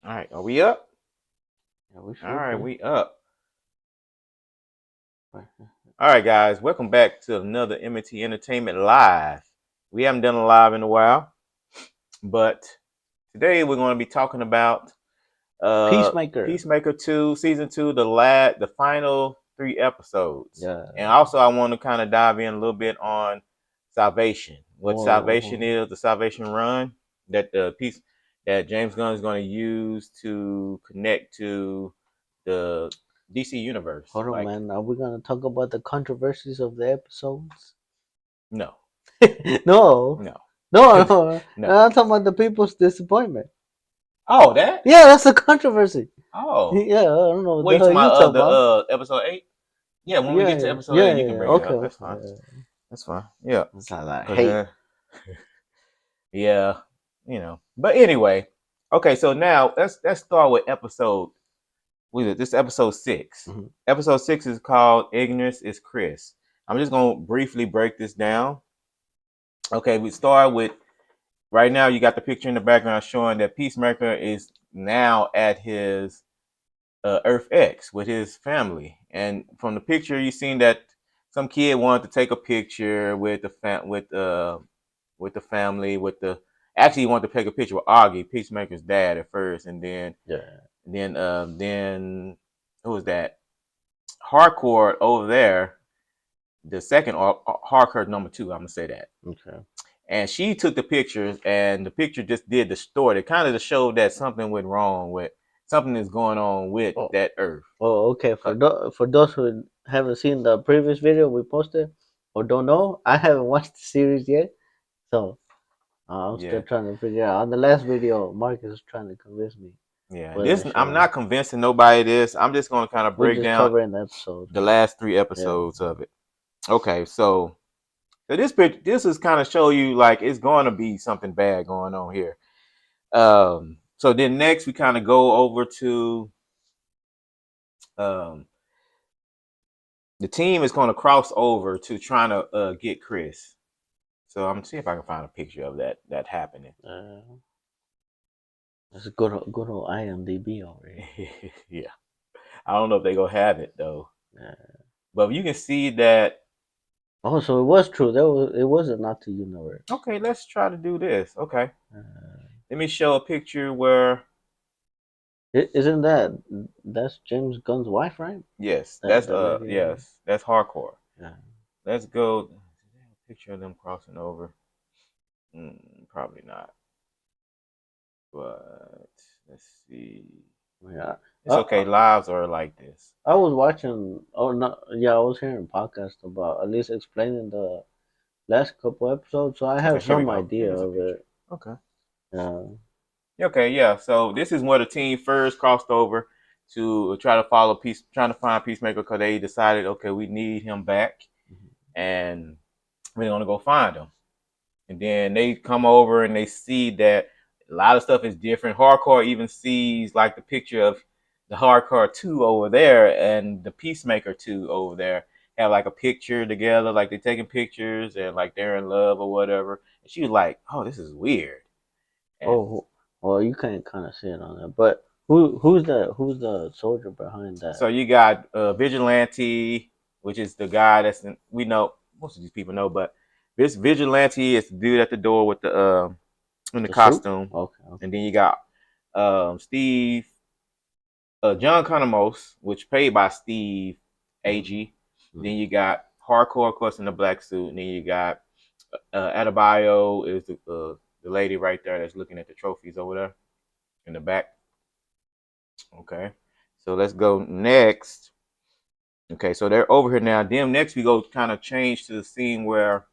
All right, are we up? Yeah, we All should right, be. we up. All right, guys, welcome back to another M&T Entertainment Live. We haven't done a live in a while, but today we're going to be talking about Peacemaker. Peacemaker 2, Season 2, the final 3 episodes. Yeah. And also I want to kind of dive in a little bit on salvation. What salvation Oh, is, the salvation run that the piece that James Gunn is going to use to connect to the DC universe. hold on, Like, man. Are we gonna talk about the controversies of the episodes? no, No, no, no. no. I'm talking about the people's disappointment. Oh, that? Yeah, that's a controversy. Oh. Yeah, I don't know what What the you hell talking you about? talking The about. episode 8? Yeah, when we Yeah, get to episode yeah, 8, you can yeah. bring it Okay, up. That's okay. fine. Yeah. That's fine. Yeah. That's not like Cause hate. yeah, But anyway, okay. So now let's start with episode. What is it? This is episode 6. Mhm. Episode 6 is called "Ignorance is Chris." I'm just gonna briefly break this down. Okay, we start with right now. You got the picture in the background showing that Peacemaker is now at his Earth X with his family, and from the picture you seen that some kid wanted to take a picture with with the family with the actually he wanted to take a picture with Augie, Peacemaker's dad at first, and then Yeah. then who was that? Hardcore over there, the second Hardcore number 2. I'm gonna say that, Okay. and she took the pictures, and the picture just did distort it, kind of to show that something went wrong with something is going on with Oh, that Earth. oh. Okay. For those who haven't seen the previous video we posted or don't know, I haven't watched the series yet, so I'm still Yeah, trying to figure out. On the last video, Marcus was trying to convince me, yeah. but This I'm initially not convincing nobody. This I'm just gonna kind of we're break just down covering the episodes, the man. last 3 episodes of it. Okay, so this is kind of show you like it's going to be something bad going on here. So then next we kind of go over to um, the team is going to cross over to trying to get Chris. So I'm gonna see if I can find a picture of that happening. That's a good old IMDb over here. Yeah, I don't know if they gonna have it though, Uh, but you can see that. oh, so it was true. It wasn't not the universe. Okay, let's try to do this. Okay, Uh, let me show a picture where. isn't that's James Gunn's wife, right? Yes, That that lady. that's hardcore. Yeah. Let's go. Picture of them crossing over. Probably not. But let's see. Yeah. It's okay. Lives are like this. I was watching. Oh no, yeah, I was hearing podcast about at least explaining the last couple episodes, so I Okay, have here we some go. idea Here's a of picture. it. Okay. Yeah. Okay, yeah. So this is where the team first crossed over to try to trying to find Peacemaker because they decided, okay, we need him back, and we're gonna go find him. And then they come over and they see that a lot of stuff is different. Hardcore even sees like the picture of the Hardcore 2 over there and the Peacemaker 2 over there have like a picture together, like they're taking pictures and like they're in love or whatever. And she was like, "Oh, this is weird." And Oh, well, you can kind of see it on there, but who's the soldier behind that? so you got Vigilante, which is the guy we know most of these people know, but this Vigilante is the dude at the door with the in the The suit? costume, Okay, and okay. then you got Steve, John Conamos, which played by Steve Mm-hmm. Ag. Then you got Hardcore, of course, in the black suit, and then you got Adebayo is the lady right there that's looking at the trophies over there in the back. Okay, so let's go next. Okay, so they're over here now. Then next we go kind of change to the scene where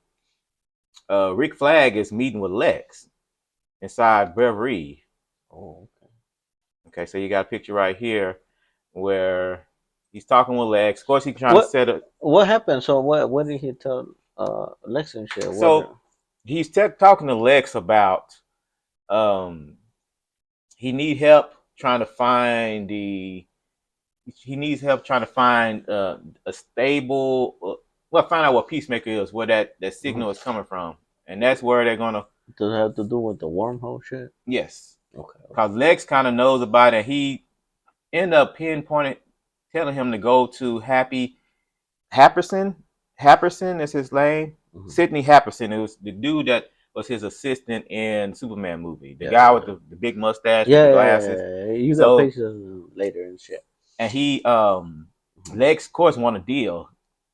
Rick Flag is meeting with Lex inside Beverly. Oh, Okay, so you got a picture right here where he's talking with Lex. Of course, he's trying to What set up. what happened? So what did he tell Lex and shit? So he's talking to Lex about um, he need help trying to find the. He needs help trying to find a stable. Well, find out what Peacemaker is, where that Mhm. signal is coming from, and that's where they're gonna. Does it have to do with the wormhole shit? Yes, Okay. because Lex kind of knows about it. He ended up pinpointing, telling him to go to Happy Happerson. Happerson is his name. Mm-hmm. Sidney Happerson. It was the dude that was his assistant in Superman movie. The Yeah, guy with yeah. the big mustache with Yeah, the yeah, yeah, glasses. yeah, yeah. You got So pictures of him later and shit. and he Mhm. Lex of course want a deal.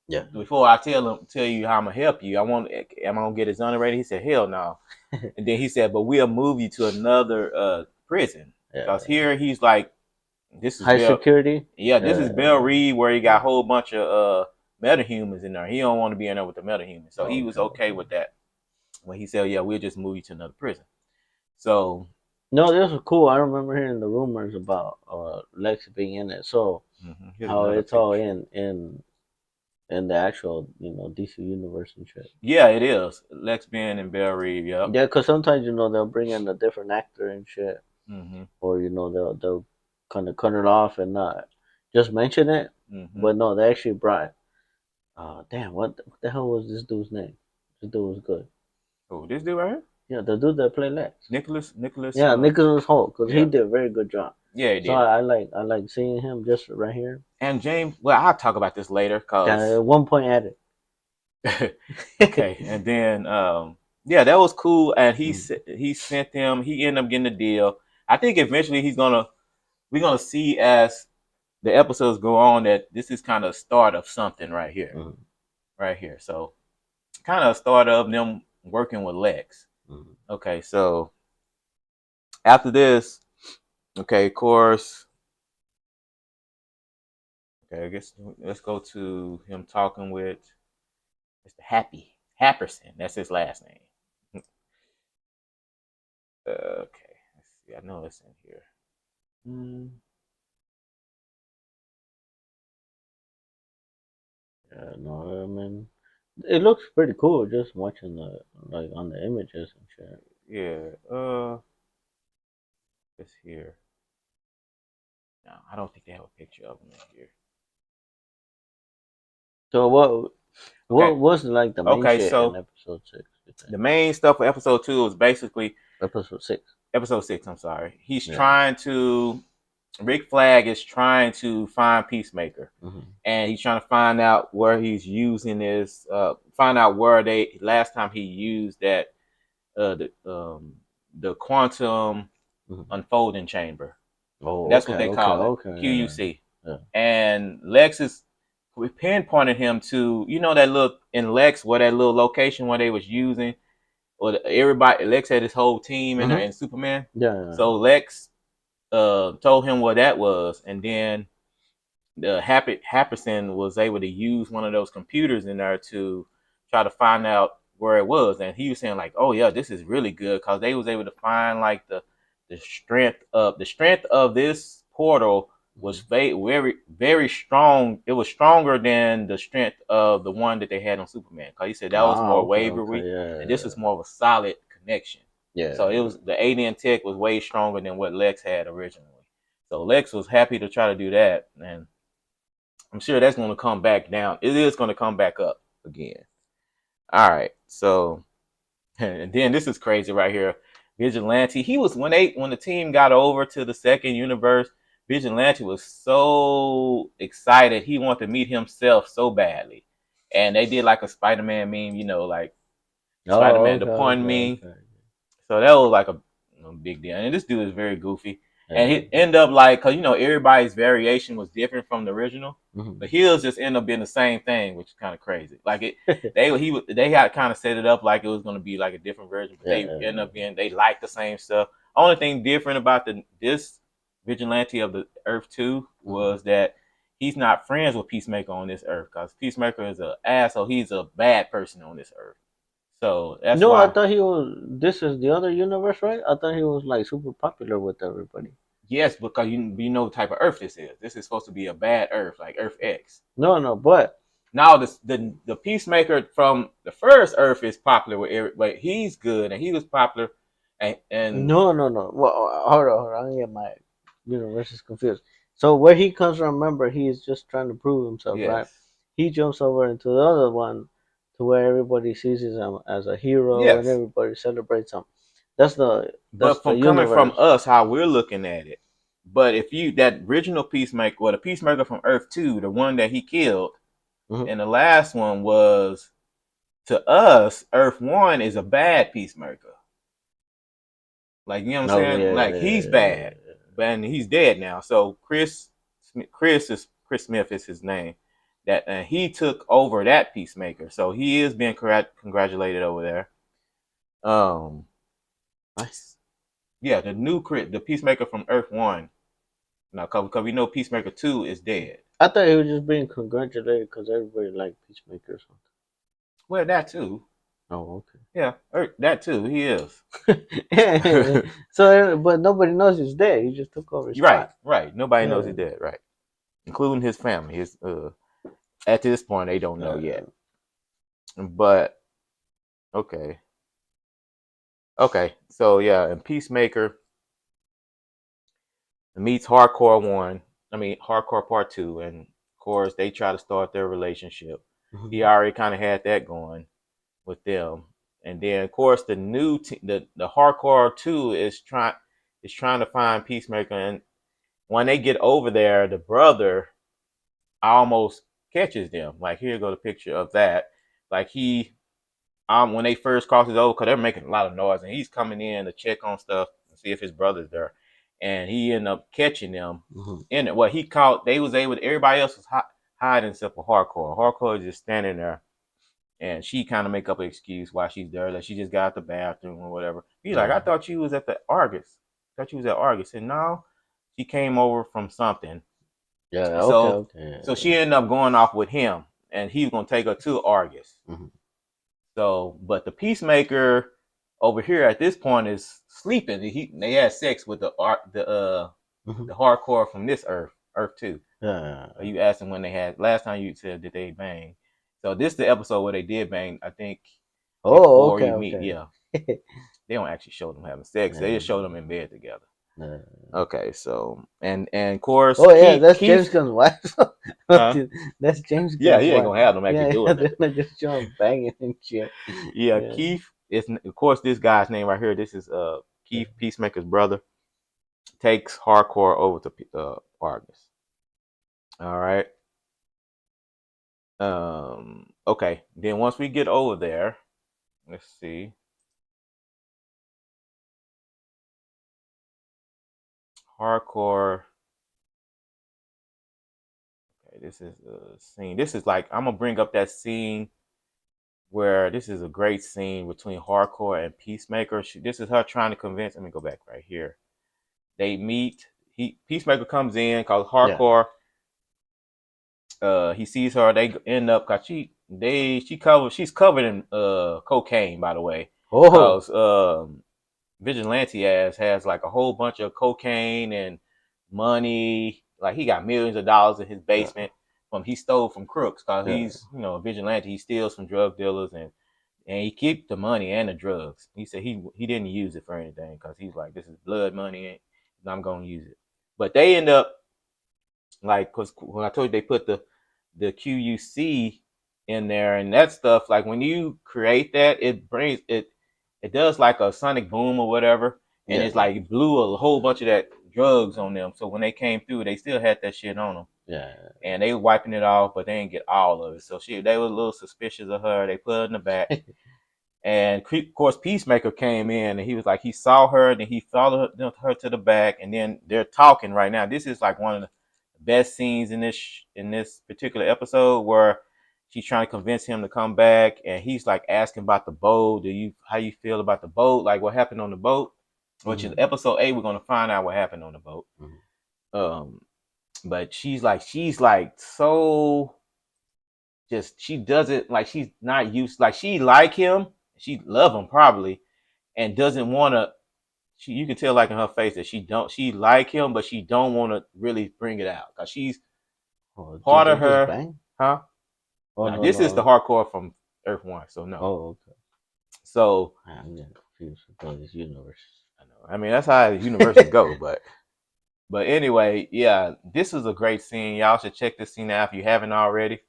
Yeah. Before I tell you how I'm gonna help you, am I gonna get his exonerated? He said, hell no. And then he said, but we'll move you to another prison. Because Yeah. here he's like, this is High Bell security. yeah, this is Bell Yeah. Reed where he got a Yeah. whole bunch of metahumans in there. He don't want to be in there with the metahumans. So he was Okay. okay Okay. with that. When he said, yeah, we'll just move you to another prison. So No, this was cool. I remember hearing the rumors about Lex being in it. So here's how another it's all picture. in the actual DC universe and shit. Yeah, it is. Lex Ben and Bell Reed, yep. Yeah, because sometimes they'll bring in a different actor and shit, hmm or they'll kind of cut it off and not just mention it. hmm But no, they actually brought. Damn, what the hell was this dude's name? This dude was good. Oh, this dude right here? Yeah, the dude that played Lex. Nicholas, Yeah, Nicholas Holt, because he yeah. did a very good job. Yeah, he So did. I like seeing him just right here. And James, well, I'll talk about this later Yeah, because at one point added. okay, and then yeah, that was cool. And Mm, he sent them. He ended up getting the deal. I think eventually we're gonna see as the episodes go on that this is kind of a start of something mm, right here. So kind of a start of them working with Lex. mm. Okay, so after this, okay, of course, okay, I guess let's go to him talking with Mr. Happerson. That's his last name. Okay, let's see. I know it's in here. Hmm. Yeah, no, I mean, it looks pretty cool just watching the like on the images and shit. Yeah. It's here. No, I don't think they have a picture of him in here. So what Okay. was like the main Okay. shit in So episode 6? You think? the main stuff for episode 2 is basically Episode 6. episode 6. I'm sorry. He's Yeah. trying to. Rick Flag is trying to find Peacemaker, Mm-hmm. and he's trying to find out where he's using this. Find out where they last time he used that uh, the um, the quantum Mm-hmm. unfolding chamber. Oh, That's what okay, they okay, call it, okay. Yeah, QUC. yeah. And Lex is we pinpointed him to that little in Lex where that little location where they was using or everybody Lex had his whole team in there Mm-hmm. in Superman. Yeah, yeah, So Lex told him what that was, and then the Happerson was able to use one of those computers in there to try to find out where it was, and he was saying like, "Oh yeah, this is really good," because they was able to find like the strength of this portal was mm-hmm. very very strong. It was stronger than the strength of the one that they had on Superman, because he said that was Ah, more okay, okay. wavery, and this was Yeah, more of a solid connection. yeah, So it was the alien tech was way stronger than what Lex had originally. So Lex was happy to try to do that, and I'm sure that's going to come back down. It is going to come back up again. All right. So, and then this is crazy right here. Vigilante. He was when the team got over to the second universe. Vigilante was so excited. He wanted to meet himself so badly, and they did like a Spider-Man meme. Like yeah. Oh, Spider-Man the okay, pun okay, meme. okay. So that was like a big deal. And this dude is very goofy. And Yeah. he end up like, cause everybody's variation was different from the original, Mm-hmm. but his just end up being the same thing, which is kind of crazy. Like they had kind of set it up like it was gonna be like a different version, but Yeah, they end yeah. up being they like the same stuff. Only thing different about this vigilante of the Earth 2 Mm-hmm. was that he's not friends with Peacemaker on this Earth, cause Peacemaker is an asshole. He's a bad person on this Earth. So that's No, I why thought he was. This is the other universe, right? I thought he was like super popular with everybody. yes, because you know the type of Earth this is. This is supposed to be a bad Earth, like Earth X. No, no, but Now the Peacemaker from the first Earth is popular with Eric, but he's good and he was popular, and no, no, no. Well, hold on. I get my universes confused. So where he comes from, remember, he's just trying to prove himself, right? yes, He jumps over into the other one to where everybody sees him as a hero and yes, everybody celebrates him. That's But the from coming from universe. us, how we're looking at it. But if you that original Peacemaker, or the Peacemaker from Earth 2, the one that he killed, Mm-hmm. and the last one was, to us, Earth 1 is a bad Peacemaker. Like, you know what I'm No, saying? Like, he's yeah, bad, and he's dead now. So Chris Smith is his name. That he took over that Peacemaker, so he is being congratulated over there. Um, nice. yeah, the Peacemaker from Earth 1. Now, because we know Peacemaker 2 is dead. I thought he was just being congratulated because everybody liked Peacemaker or Well, that too. something. Oh, Yeah, that too. He is. okay. So, but nobody knows he's dead. He just took over his Right, spot. right. Nobody knows Yeah. he's dead, right? Including his family. His at this point they don't know Uh, yet. But okay. Okay. So yeah, and Peacemaker meets Hardcore 1. I mean Hardcore Part 2, and of course they try to start their relationship. He mhm. already kind of had that going with them. And then of course the Hardcore 2 is trying to find Peacemaker, and when they get over there, the brother almost catches them. Like, here go the picture of that. Like, he when they first crosses over, because they're making a lot of noise, and he's coming in to check on stuff and see if his brother's there, and he ended up catching them Mhm. in it. What he caught, they was able. Everybody else was hiding except for Hardcore. Hardcore is just standing there, and she kind of make up an excuse why she's there, that she just got out the bathroom or whatever. He's like, Yeah. I thought you was at the Argus. I thought you was at Argus. And no, she came over from something. Yeah. Okay. So so Okay. she ended up going off with him, and he was gonna take her to Argus. Mhm. So, but the Peacemaker over here at this point is sleeping. They had sex with Mhm. the Hardcore from this Earth 2. Yeah. You asked them when they had last time, you said did they bang. So this is the episode where they did bang. I think Oh. before Okay. you meet. Okay. Yeah, they don't actually show them having sex. They Yeah. just show them in bed together. Yeah. Okay, so and of course Oh yeah, that's James Keith, Gunn's wife. huh? That's James Yeah, Gunn's he ain't wife. gonna have them actually Yeah, yeah, doing they're nothing. not just showing banging and shit. Yeah, Yeah. Keith is, of course, this guy's name right here. This is Yeah. Keith Peacemaker's brother. Takes Hardcore over to Argus. All right. Okay. Then once we get over there, let's see. Hardcore. Okay, this is a scene. This is like, I'm gonna bring up that scene where this is a great scene between Hardcore and Peacemaker. This is her trying to convince. Let me go back right here. They meet. Peacemaker comes in called Yeah. Hardcore. He sees her. They end up, cause she's covered in cocaine, by the way, Oh. cause Vigilante ass has like a whole bunch of cocaine and money. Like, he got millions of dollars in his Yeah. basement from he stole from crooks, cause Yeah. he's, a vigilante. He steals from drug dealers, and he keep the money and the drugs. He said he didn't use it for anything, because he's like, this is blood money, and I'm gonna use it. But they end up, like, because when I told you they put the QUC in there and that stuff, like, when you create that, it does like a sonic boom or whatever, and Yeah. it's like it blew a whole bunch of that drugs on them. So when they came through, they still had that shit on them, Yeah. and they were wiping it off, but they didn't get all of it. So they were a little suspicious of her. They put her in the back. And of course, Peacemaker came in, and he was like, he saw her, and he followed her to the back, and then they're talking right now. This is like one of the best scenes in this particular episode, where she's trying to convince him to come back, and he's like asking about the boat. How you feel about the boat? Like, what happened on the boat? Which is Mhm. episode 8. We're gonna find out what happened on the boat. Mhm. Um, but she's like so, just, she doesn't, like, she's not used, like, she like him, she love him probably, and doesn't want to. You can tell, like, in her face, that she like him, but she don't want to really bring it out, because she's Oh, did part they of just her, bang? huh? Oh Now no this is the no. Hardcore from Earth 1, so no. Oh okay. So I'm getting confused with all these universes. I know. I mean, that's how the universes go, but anyway, yeah, this is a great scene. Y'all should check this scene out if you haven't already.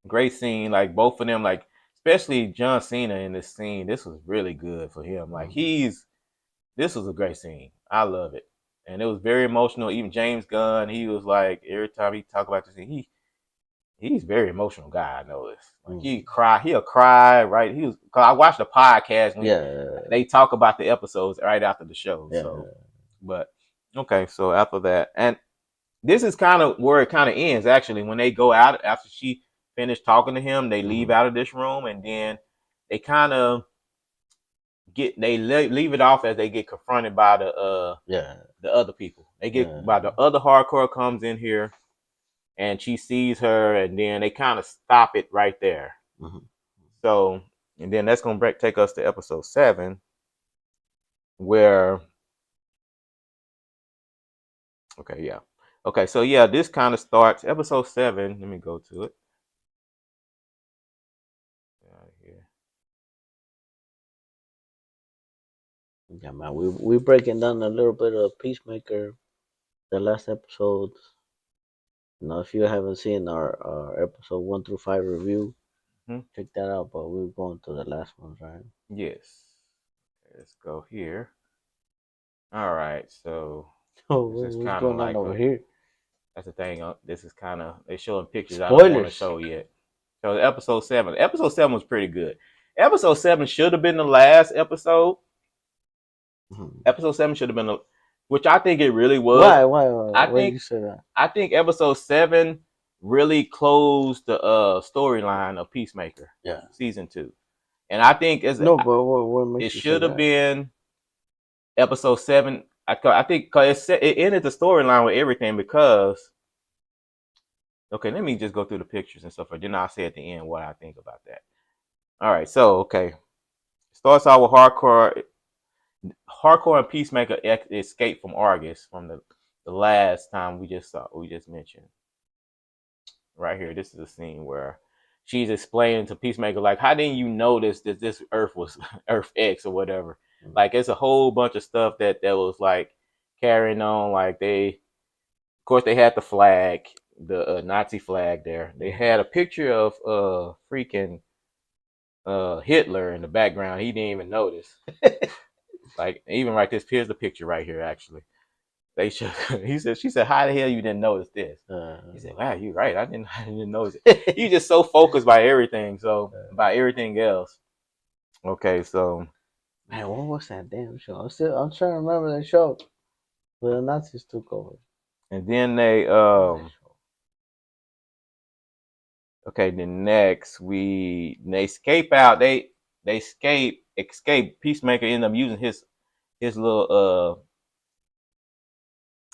Great scene, like, both of them, like, especially John Cena in this scene. This was really good for him. Like this was a great scene. I love it, and it was very emotional. Even James Gunn, he was like every time he talk about this, he's a very emotional guy. I know this. Like he'll cry. Right? He was. Cause I watched the podcast when they talk about the episodes right after the show. So, but okay. So after that, and this is kind of where it kind of ends. Actually, when they go out after she finished talking to him, they leave out of this room, and then they kind of leave it off as they get confronted by the other people. They get by the other hardcore comes in here, and she sees her, and then they kind of stop it right there. So, and then that's gonna take us to episode 7, where so yeah, this kind of starts episode 7. Let me go to it. Here. Yeah, man, we breaking down a little bit of Peacemaker, the last episode. Now, if you haven't seen our episode 1 through 5 review, check that out. But we're going to the last ones, right? Yes. Let's go here. All right, so what's going on over here? That's the thing. This is kind of they showing pictures I don't want to show yet. So episode 7. Episode 7 was pretty good. Episode 7 should have been the last episode. Episode 7 should have been which I think it really was. Why did you say that? I think episode 7 really closed the storyline of Peacemaker. Yeah. Season 2. And I think what makes it should have been episode 7. I think because it ended the storyline with everything because. Okay, let me just go through the pictures and stuff, and then I'll say at the end what I think about that. All right, so okay, starts out with Hardcore and Peacemaker escape from Argus from the last time we just mentioned. Right here, this is a scene where she's explaining to Peacemaker, like, how didn't you notice that this Earth was Earth X or whatever? Like, it's a whole bunch of stuff that was like carrying on. Like of course, they had the flag, the Nazi flag there. They had a picture of freaking Hitler in the background. He didn't even notice. Like, even right here's the picture right here. Actually, they should. She said, "How the hell you didn't notice this?" He said, "Wow, you're right. I didn't notice it." You just so focused by everything, by everything else. Okay, so man, what was that damn show? I'm trying to remember the show where the Nazis took over. And then they okay, then next they escape out. They escape. Peacemaker ended up using his little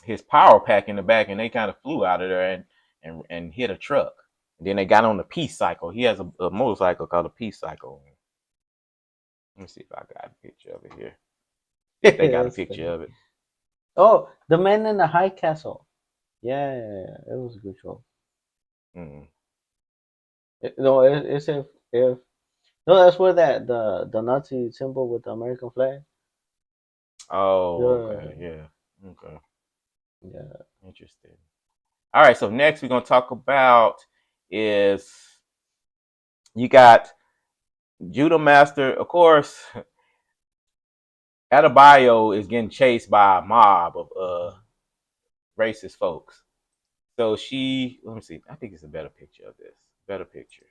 his power pack in the back, and they kind of flew out of there and hit a truck. And then they got on the Peace Cycle. He has a motorcycle called a Peace Cycle. Let me see if I got a picture of it here. They got a picture of it. Oh, The Man in the High Castle. Yeah, it was a good show. It's if no, that's where the Nazi symbol with the American flag. Oh, okay, yeah, okay, yeah, interesting. All right, so next we're gonna talk about is you got Judo Master, of course. Adebayo is getting chased by a mob of racist folks. So let me see. I think it's a better picture of this. Better picture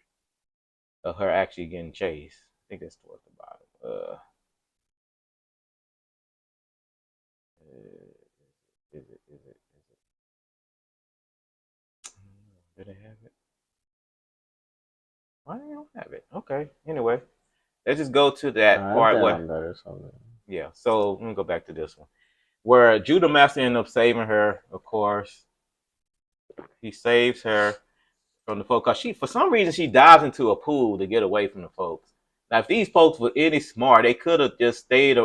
of her actually getting chased. I think that's towards the bottom. Is it? Did I have it? Why don't I have it? Okay. Anyway, let's just go to that part. Yeah. So let me go back to this one, where Judo Master ended up saving her. Of course, he saves her from the folks. Cause for some reason, she dives into a pool to get away from the folks. Now, if these folks were any smart, they could have just stayed.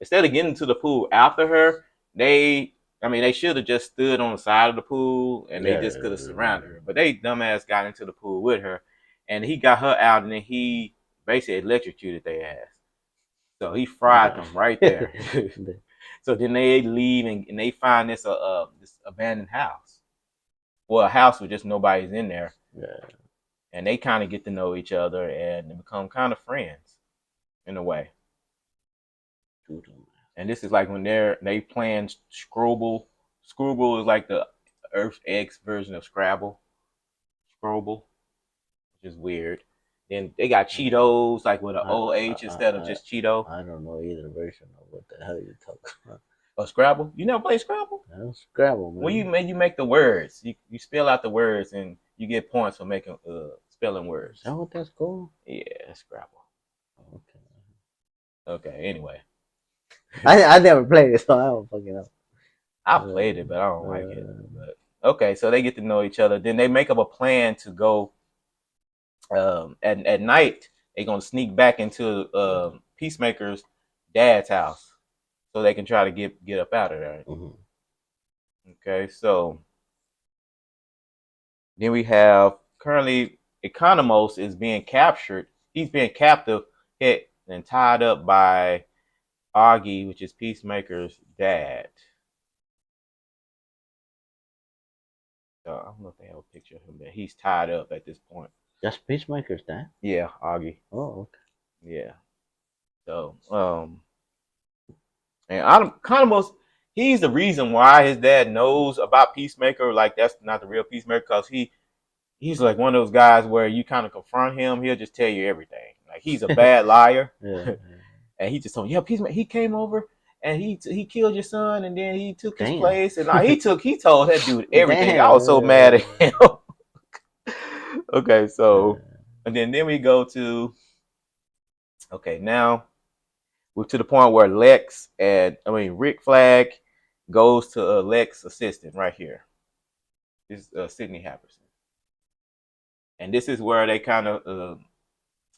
Instead of getting to the pool after her, they should have just stood on the side of the pool and they just could have surrounded her. But they dumbass got into the pool with her, and he got her out, and then he basically electrocuted their ass. So he fried them right there. So then they leave and they find this abandoned house. Well, a house with just nobody's in there. Yeah. and they kind of get to know each other and become kind of friends in a way. And this is like when they playing Scrabble. Scrabble is like the Earth X version of Scrabble, which is weird. Then they got Cheetos, like with an OH instead of just Cheeto. I don't know either version of what the hell you're talking about. Or Scrabble? You never played Scrabble? No, Scrabble, man. When you make the words, you spell out the words and you get points for making spelling words. Is that what that's called? Yeah, that's Scrabble. Okay. Okay. Anyway, I never played it, so I don't fucking know. I played it, but I don't like it. But okay, so they get to know each other. Then they make up a plan to go. At night, they're gonna sneak back into Peacemaker's dad's house so they can try to get up out of there. Okay, so then we have currently Economos is being captured. He's being captive, hit, and tied up by Augie, which is Peacemaker's dad. So I don't know if they have a picture of him, but he's tied up at this point. That's Peacemaker's dad? Yeah, Augie. Oh, okay. Yeah. So, and I'm kind of most. He's the reason why his dad knows about Peacemaker. Like that's not the real Peacemaker, because he's like one of those guys where you kind of confront him, he'll just tell you everything. Like he's a bad liar. Yeah. And he just told, yeah, Peacemaker. He came over and he killed your son, and then he took his place, and he told that dude everything. Damn. I was so mad at him. Okay, so and then we go to now we're to the point where Rick Flag goes to Lex assistant right here. This is Sidney Happerson, and this is where they kind of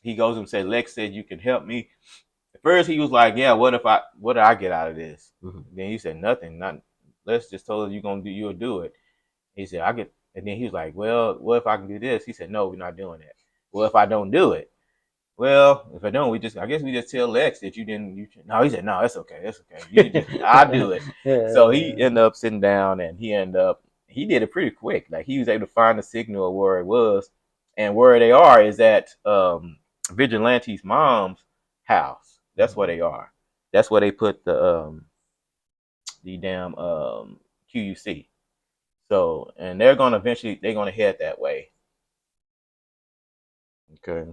he goes and said, Lex said you can help me. At first he was like, yeah, what do I get out of this? Then he said nothing. Lex just told her you'll do it. He said I get, and then he was like, well, what if I can do this? He said no, we're not doing that. Well, if I don't do it, well, if I don't, I guess we just tell Lex that you didn't. No, he said no, that's okay. I'll do it. So he ended up sitting down, and he did it pretty quick. Like he was able to find the signal of where it was, and where they are is at Vigilante's mom's house. That's where they are. That's where they put the damn QUC. So, and they're gonna head that way. Okay.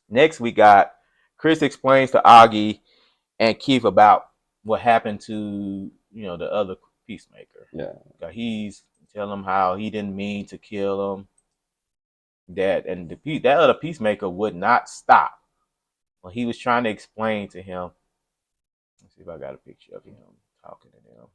Next, we got Chris explains to Augie and Keith about what happened to the other Peacemaker. Yeah. He's telling him how he didn't mean to kill him. That other Peacemaker would not stop. Well, he was trying to explain to him. Let's see if I got a picture of him talking to them.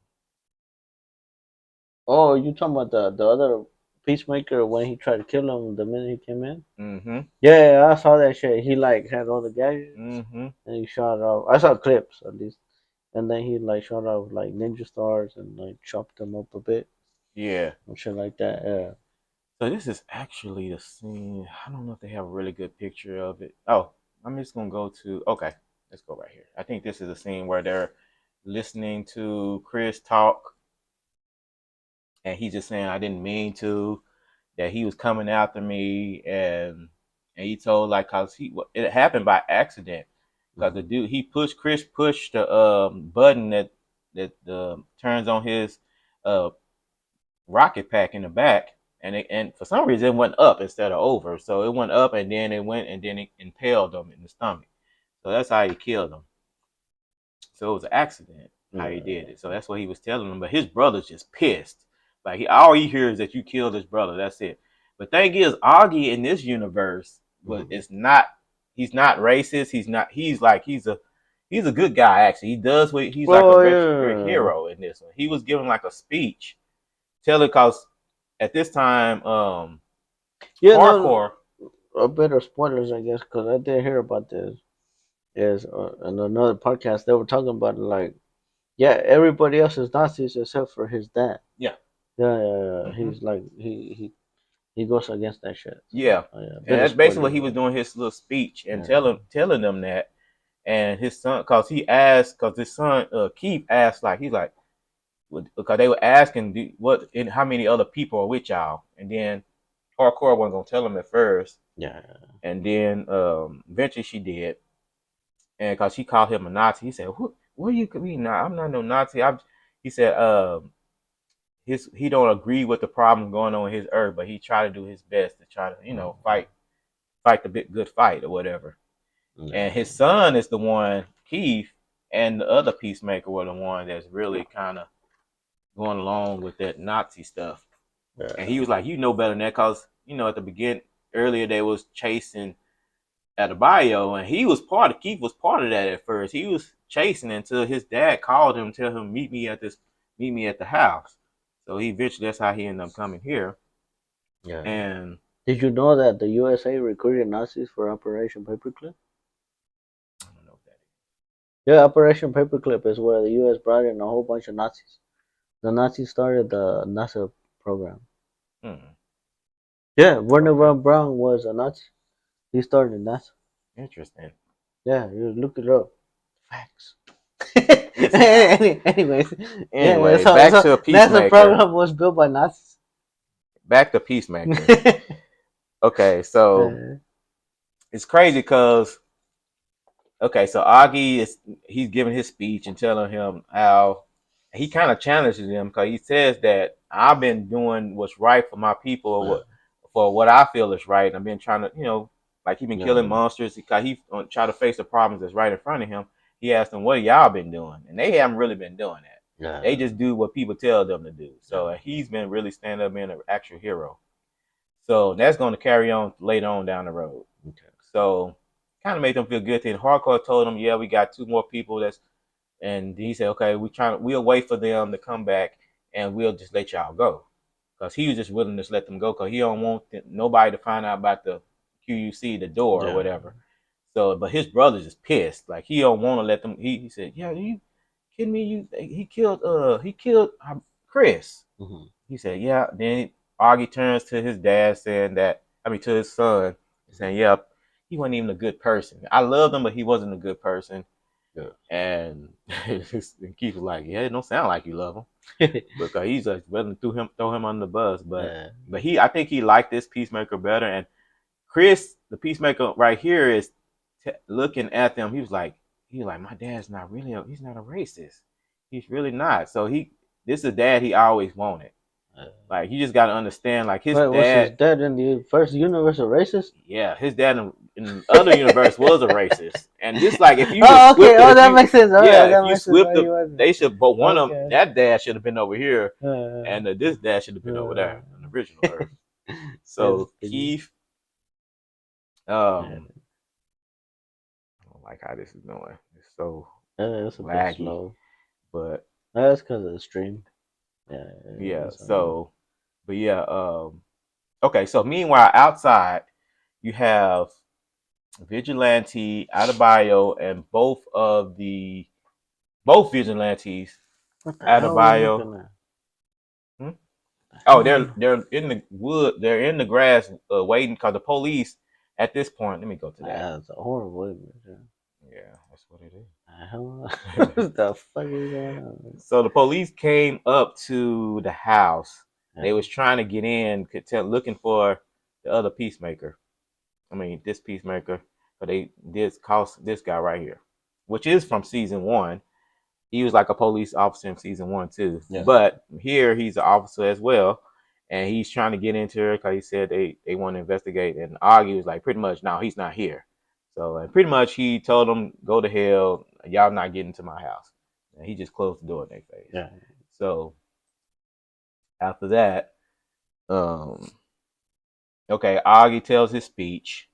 Oh, you talking about the other Peacemaker when he tried to kill him the minute he came in? Mm-hmm. Yeah, I saw that shit. He like had all the gadgets, and he shot off. I saw clips at least, and then he like shot off like ninja stars and like chopped them up a bit. Yeah, and shit like that. Yeah. So this is actually the scene. I don't know if they have a really good picture of it. Oh, I'm just gonna go to. Okay, let's go right here. I think this is a scene where they're listening to Chris talk, and he's just saying, "I didn't mean to." That he was coming after me, and he told cause it happened by accident. Cause the dude Chris pushed the button that turns on his rocket pack in the back, and for some reason it went up instead of over. So it went up, and then it impaled him in the stomach. So that's how he killed him. So it was an accident how he did it. So that's what he was telling him. But his brother's just pissed. Like all he hears is that you killed his brother. That's it. But thing is, Augie in this universe it's not. He's not racist. He's not. He's a good guy. Actually, he does what he's like a hero in this one. He was giving like a speech, telling cause at this time, hardcore. A bit of spoilers, I guess, because I did hear about this. Is in another podcast they were talking about everybody else is Nazis except for his dad. Yeah. He's like he goes against that shit. So, yeah. And that's basically what he was doing his little speech and telling them that. And his son, cause his son Keith asked he's like, because they were asking how many other people are with y'all, and then Hardcore wasn't gonna tell him at first, Yeah. and then eventually she did, and because she called him a Nazi, he said, "What do you mean? Nah, I'm not no Nazi." He said, he don't agree with the problem going on in his earth, but he tried to do his best to try to fight the big good fight or whatever. And Yeah. his son is the one, Keith, and the other Peacemaker were the one that's really kind of going along with that Nazi stuff. And he was like, you know better than that, because at the beginning earlier they was chasing at a bio, and Keith was part of that at first. He was chasing until his dad called him, tell him meet me at the house. So he eventually, that's how he ended up coming here. Yeah. And Did you know that the USA recruited Nazis for Operation Paperclip? I don't know if that Yeah, Operation Paperclip is where the US brought in a whole bunch of Nazis. The Nazis started the NASA program. is. Yeah, Werner Okay, von Braun was a Nazi. He started NASA. interesting. Yeah, you look it up. Facts. Nah. Anyways, yeah, Anyway, so back so to NASA Peacemaker. program was built by Nazis. Back to Peacemaker. Okay, so Uh, it's crazy because so Augie he's giving his speech and telling him how he kind of challenges him because he says that I've been doing what's right for my people, or yeah, for what I feel is right. And I've been trying to, like he been killing yeah, monsters because he try to face the problems that's right in front of him. He asked them, "What y'all been doing?" And they haven't really been doing that. yeah, They just do what people tell them to do. yeah. So he's been really standing up, being an actual hero. So that's going to carry on later on down the road. Okay. So kind of made them feel good. Then Hardcore told them, "Yeah, we got two more people." And he said, "Okay, we'll wait for them to come back, and we'll just let y'all go." Because he was just willing to just let them go, because he don't want nobody to find out about the QUC, the door or Yeah. whatever. So, but his brother's just pissed. Like he don't want to let them. He said, "Yeah, you kidding me? He killed Chris." Hmm. He said, "Yeah." Then Augie turns to his dad, saying that, I mean, to his son, saying, "Yeah, he wasn't even a good person. I loved him, but he wasn't a good person." Yeah. And Keith was like, "Yeah, it don't sound like you love him," because he's like willing to throw him under the bus. But Yeah. I think he liked this Peacemaker better. And Chris, the Peacemaker right here, is looking at them. He was like, my dad's not really he's not a racist. He's really not. So this is the dad he always wanted. Like you just got to understand, like his Wait, was his dad, dad in the first universe a racist? yeah, his dad in the other universe was a racist. And this, like, if you just Oh, okay. swip it, Oh, that makes sense. All right, if that you makes sense swip why he the, wasn't. they should, but one of them, Okay. that dad should have been over here, Uh, and this dad should have been over there on the original Earth. that's So funny. Keith, Yeah. I don't like how this is going. It's so That's a bit laggy, slow. but That's because of the stream. Yeah, yeah. that's So, but yeah. Okay. So meanwhile, outside you have Vigilante, Adebayo, and both vigilantes, what the hell are you Adebayo. looking at? Hmm? The Oh, hell are they're you? they're in the wood. They're in the grass, waiting because the police. At this point, let me go to that. That's a horrible image. Yeah. Yeah, that's what it The hell? is. What the fuck is going on? So the police came up to the house. Yeah. They was trying to get in, looking for the other Peacemaker. I mean, this Peacemaker, but they did cost this guy right here, which is from season one. He was like a police officer in season one too. Yeah. But here he's an officer as well, and he's trying to get into her because he said they want to investigate. And Augie was like, pretty much, no, he's not here. So and pretty much he told them, go to hell, y'all not getting to my house. And he just closed the door in their face. Yeah. So after that, um, okay, Augie tells his speech,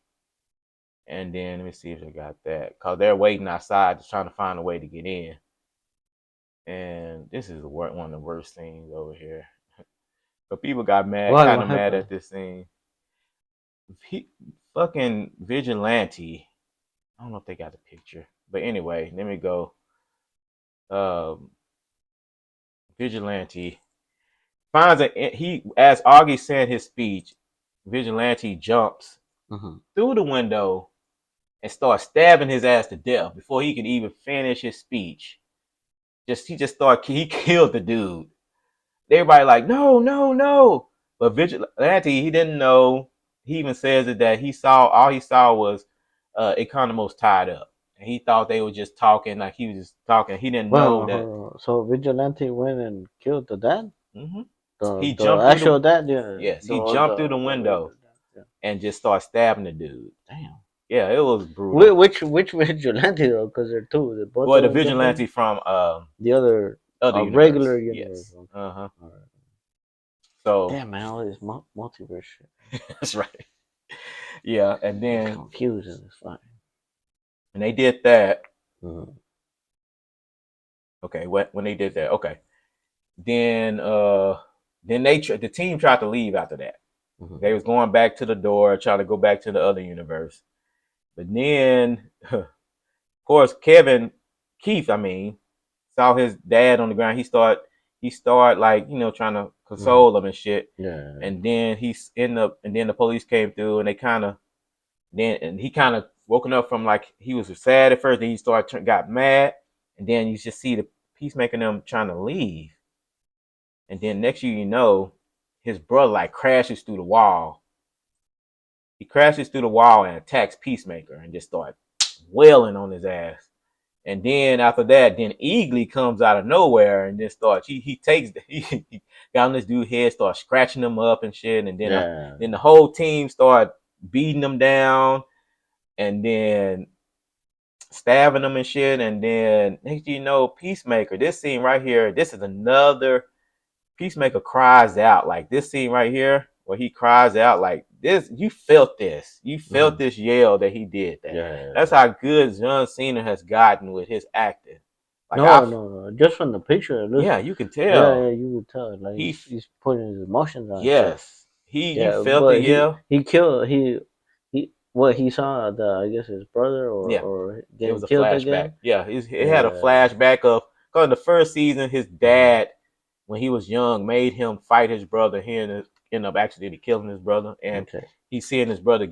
and then let me see if they got that because they're waiting outside, just trying to find a way to get in. And this is one of the worst scenes over here. But people got mad, Why? kind What of mad happened? at this scene. He, fucking vigilante. I don't know if they got the picture, but anyway, let me go. Um, vigilante finds he as Augie said his speech. Vigilante jumps Mm-hmm. through the window and starts stabbing his ass to death before he can even finish his speech. He killed the dude. Everybody like, no, no, no. But Vigilante, he didn't know. He even says it that he saw all he saw was Economos tied up, and he thought they were just talking like he was just talking. He didn't know that. Well, so Vigilante went and killed the dad? Hmm The He the jumped through the actual dad? Yeah. yes, he jumped through the The window regular dad. Yeah. and just started stabbing the dude. Damn. Yeah, it was brutal. Which Vigilante though? Because they're two. They both Well, of the them vigilante different. from The other other regular universe, universe. yes. Okay. Uh huh. All right. So Damn man, all this multiverse shit. that's right. Yeah, and It's then confusing. It's fine. when they did that, Mm-hmm. okay, when they did that, okay, then the team tried to leave after that. They Mm-hmm. was going back to the door, trying to go back to the other universe. But then, of course, Keith, I mean, saw his dad on the ground. He started like trying to Mm-hmm. console him and shit. Yeah. And then and then the police came through and they and he kind of woken up from like he was sad at first. Then he got mad, and then you just see the Peacemaker and them trying to leave. And then next thing you know, his brother like crashes through the wall. He crashes through the wall and attacks Peacemaker and just starts wailing on his ass. And then after that, then Eagly comes out of nowhere and then starts. He takes he got on this dude's head, starts scratching him up and shit. And Yeah. then the whole team start beating him down and then stabbing him and shit. And then next thing you know, Peacemaker. This scene right here. This is another Peacemaker cries out like this scene right here where he cries out like this. You felt this. You felt Mm-hmm. this yell that he did. That's Yeah. how good John Cena has gotten with his acting. Like No, no, no. Just from the picture, it looks. yeah, you can Yeah, tell. yeah, you can tell. Like He, he's putting his emotions on shit. yes, you Yeah, felt the but yell. he killed he what he saw the I guess his brother Yeah, or it getting was a killed flashback. again. Yeah, it had a Yeah. flashback of because in the first season, his Mm-hmm. dad when he was young made him fight his brother. He ended up accidentally killing his brother, and Okay. he's seeing his brother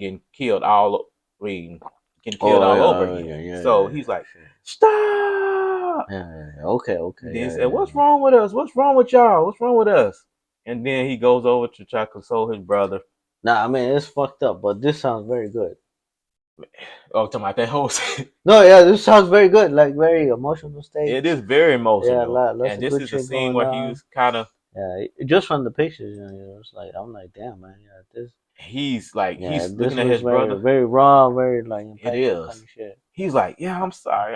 I mean, getting killed Oh all yeah, over yeah, again. yeah, So yeah, he's yeah. like, Sure. "Stop!" Yeah, yeah, yeah. Okay, okay, Then he yeah, said, yeah, "What's yeah. wrong with us? What's wrong with y'all? What's wrong with us?" And then he goes over to try to console his brother. Nah, I mean it's fucked up, but this sounds very good. Oh, talking about that whole scene. No, yeah, this sounds very good. Like very emotional It stakes. is very Yeah, emotional, lots and of this good is the shit scene going where he on. was kind of Yeah, just from the pictures, it's like I'm like, damn, man, yeah, this, yeah, he's this looking at looks his very, brother. very raw, very like It impactful kind is. of shit. He's like, yeah, I'm sorry,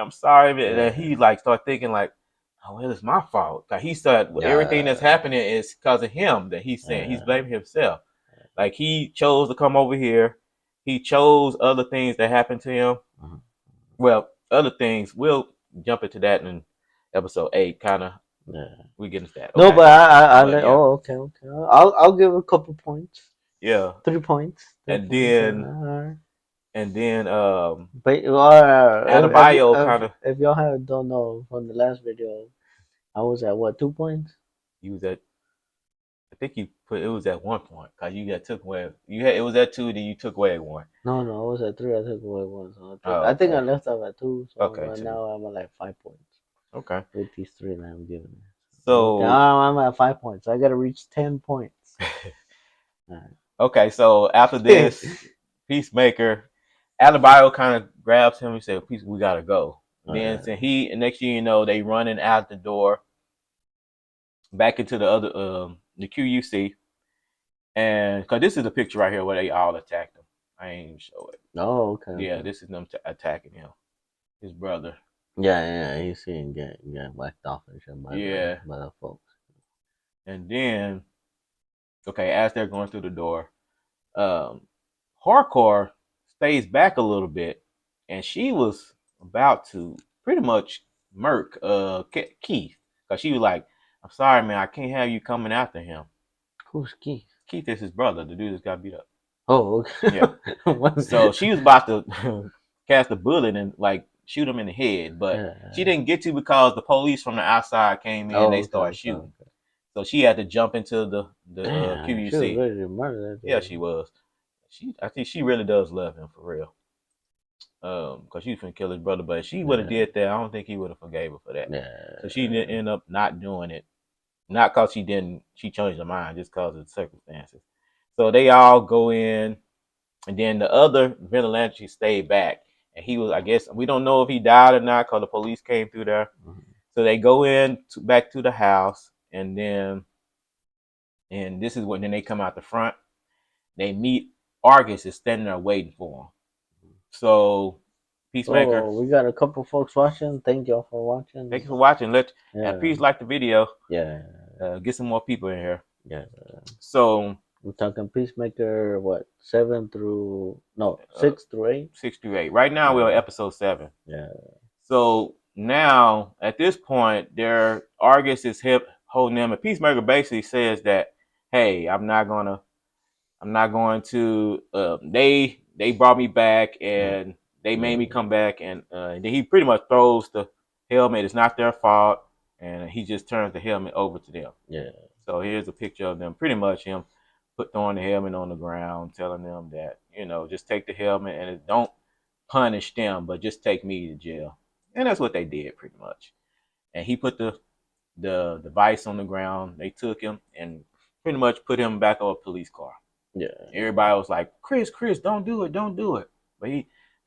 and then Yeah, he like start thinking like, oh, well, it's my fault. Like he said, well, everything that's yeah, happening is because of him. That he's yeah. blaming himself. Like he chose to come over here. He chose other things that happened to him. Mhm. Well, other things. We'll jump into that in episode 8. Kind of, Yeah. we get into that. No, Okay, but I but like. yeah, Oh, okay, okay. I'll give a couple points. yeah, 3 points. Three and points. then All right. and then But Adebayo kind of if y'all have don't know from the last video, I was at what 2 points? he was at. I think you put it was at one point because you got took away. You had it was at 2, then you took away one. No, no, I was at 3. I took away one, so Oh, I think I okay, left off at 2. So okay, right 2. now I'm at like 5 points Okay, with these three that I'm giving it. Okay, so I'm at 5 points. I gotta reach 10 points. All okay, so after right. this, Peacemaker, Adebayo kind of grabs him and says, "Peace, we gotta go." Then so next thing you know, they running out the door back into the other the QUC, and because this is the picture right here where they all attacked him. I ain't even show it. Oh, okay, Yeah, okay. this is them attacking him, his brother. Yeah, yeah, he's seeing get whacked off and shit Yeah, by the folks. and then okay, as they're going through the door, um, Hardcore stays back a little bit, and she was about to pretty much murk Keith because she was like, "I'm sorry, man, I can't have you coming after him." Who's Keith? Keith is his brother, the dude that got beat up. Oh, okay. Yeah, so she was about to cast a bullet and like shoot him in the head, but she Yeah. didn't get to because the police from the outside came in. They Oh, okay, started okay, shooting, okay. so she had to jump into the Damn, she was QUC. ready to murder that Yeah, dude. she was. I think she really does love him for real. Because she was gonna kill his brother, but if she would have Yeah, did that, I don't think he would have forgave her for that. yeah, So she didn't end up not doing it. not because she changed her mind, just because of the circumstances. So they all go in, and then the other vigilante stayed back, and he was, I guess, we don't know if he died or not because the police came through there. So they go in back to the house, and this is when then they come out the front. They meet Argus is standing there waiting for him. So Peacemaker, So we got a couple folks watching. Thank y'all for thank you watching. for watching. Yeah, Please like the video. yeah, Get some more people in here. yeah. So We're talking Peacemaker. What, seven through no uh, 6 through 8? 6 through 8. Right now we're on Yeah, episode 7. yeah, So now at this point, their Argus is hip holding them, and Peacemaker basically says that, "Hey, I'm not going to. They brought me back, mm, and they made yeah, me come back, and then he pretty much throws the helmet. It's not their fault, and he just turns the helmet over to them. yeah, So here's a picture of them, pretty much him throwing the helmet on the ground, telling them that just take the helmet and don't punish them, but just take me to jail. And that's what they did pretty much. And he put the device on the ground. They took him and pretty much put him back on a police car. yeah, Everybody was like, Chris, don't do it, don't do it. But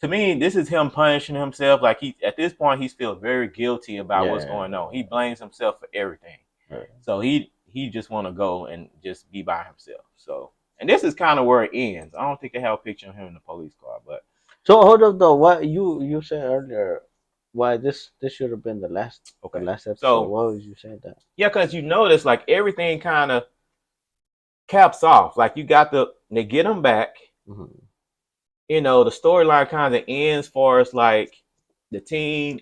to me, this is him punishing himself. Like at this point, he feels very guilty about what's yeah, going on. He blames himself for everything. right. So he just want to go and just be by himself. So, and this is kind of where it ends. I don't think they have a picture of him in the police car, but So hold up though. What you said earlier? Why this should have been the okay. last episode? So Why was you saying that? yeah, because you notice like everything kind of caps off. Like they get him back. Hmm. The storyline kind of ends for us like the team,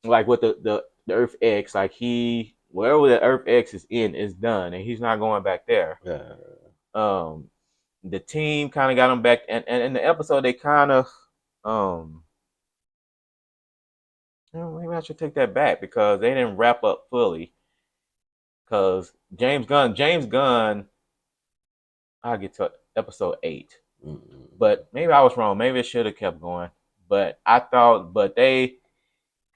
like with the Earth X, like he wherever the Earth X is in is done, and he's not going back there. Yeah, Um, the team kind of got him back, and in the episode they kind of um. Maybe I should take that back because they didn't wrap up fully. Because James Gunn, I'll get to episode 8. mm, But maybe I was wrong. Maybe it should have kept going. But I thought, it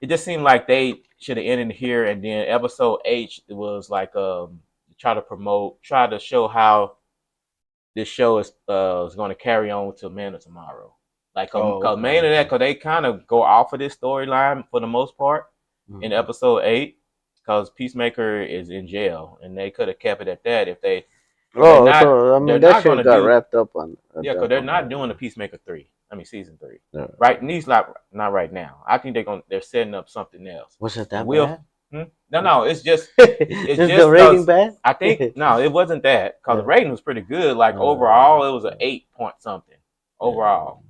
just seemed like they should have ended here. And then episode 8 it was like try to show how this show is going to carry on to Man of Tomorrow. Like, oh, cause okay, mainly that, okay. cause they kind of go off of this storyline for the most part in Mm. episode 8, cause Peacemaker is in jail, and they could have kept it at that cause Oh, so I they're mean that not shit gonna got do, wrapped up on at yeah, cause that they're point not doing the already. Peacemaker 3. I mean season 3, Yeah. right? And he's not right now. I think they're setting up something else. Was it And that we'll, bad? no, it's Just the just rating cause bad? I think no, it wasn't that, cause the Yeah. rating was pretty good. Like overall, it was an 8 point something Yeah. overall.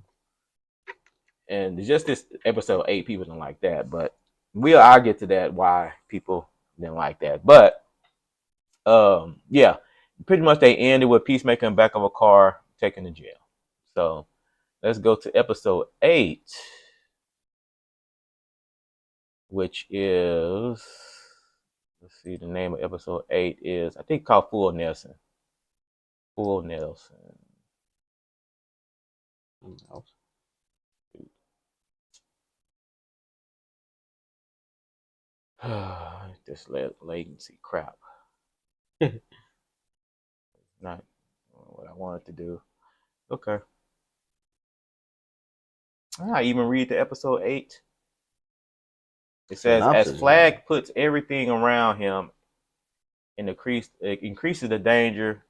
And it's just this episode 8, people don't like that, but I'll get to that why people didn't like that. But yeah, pretty much they ended with Peacemaker in the back of a car taken to jail. So let's go to episode 8, which is, let's see, the name of episode 8 is, I think, called Full Nelson. Full Nelson. This latency crap. Not what I wanted to do. Okay. I even read the episode 8. It says, as Synopsis. Yeah. Flag puts everything around him and it increases the danger,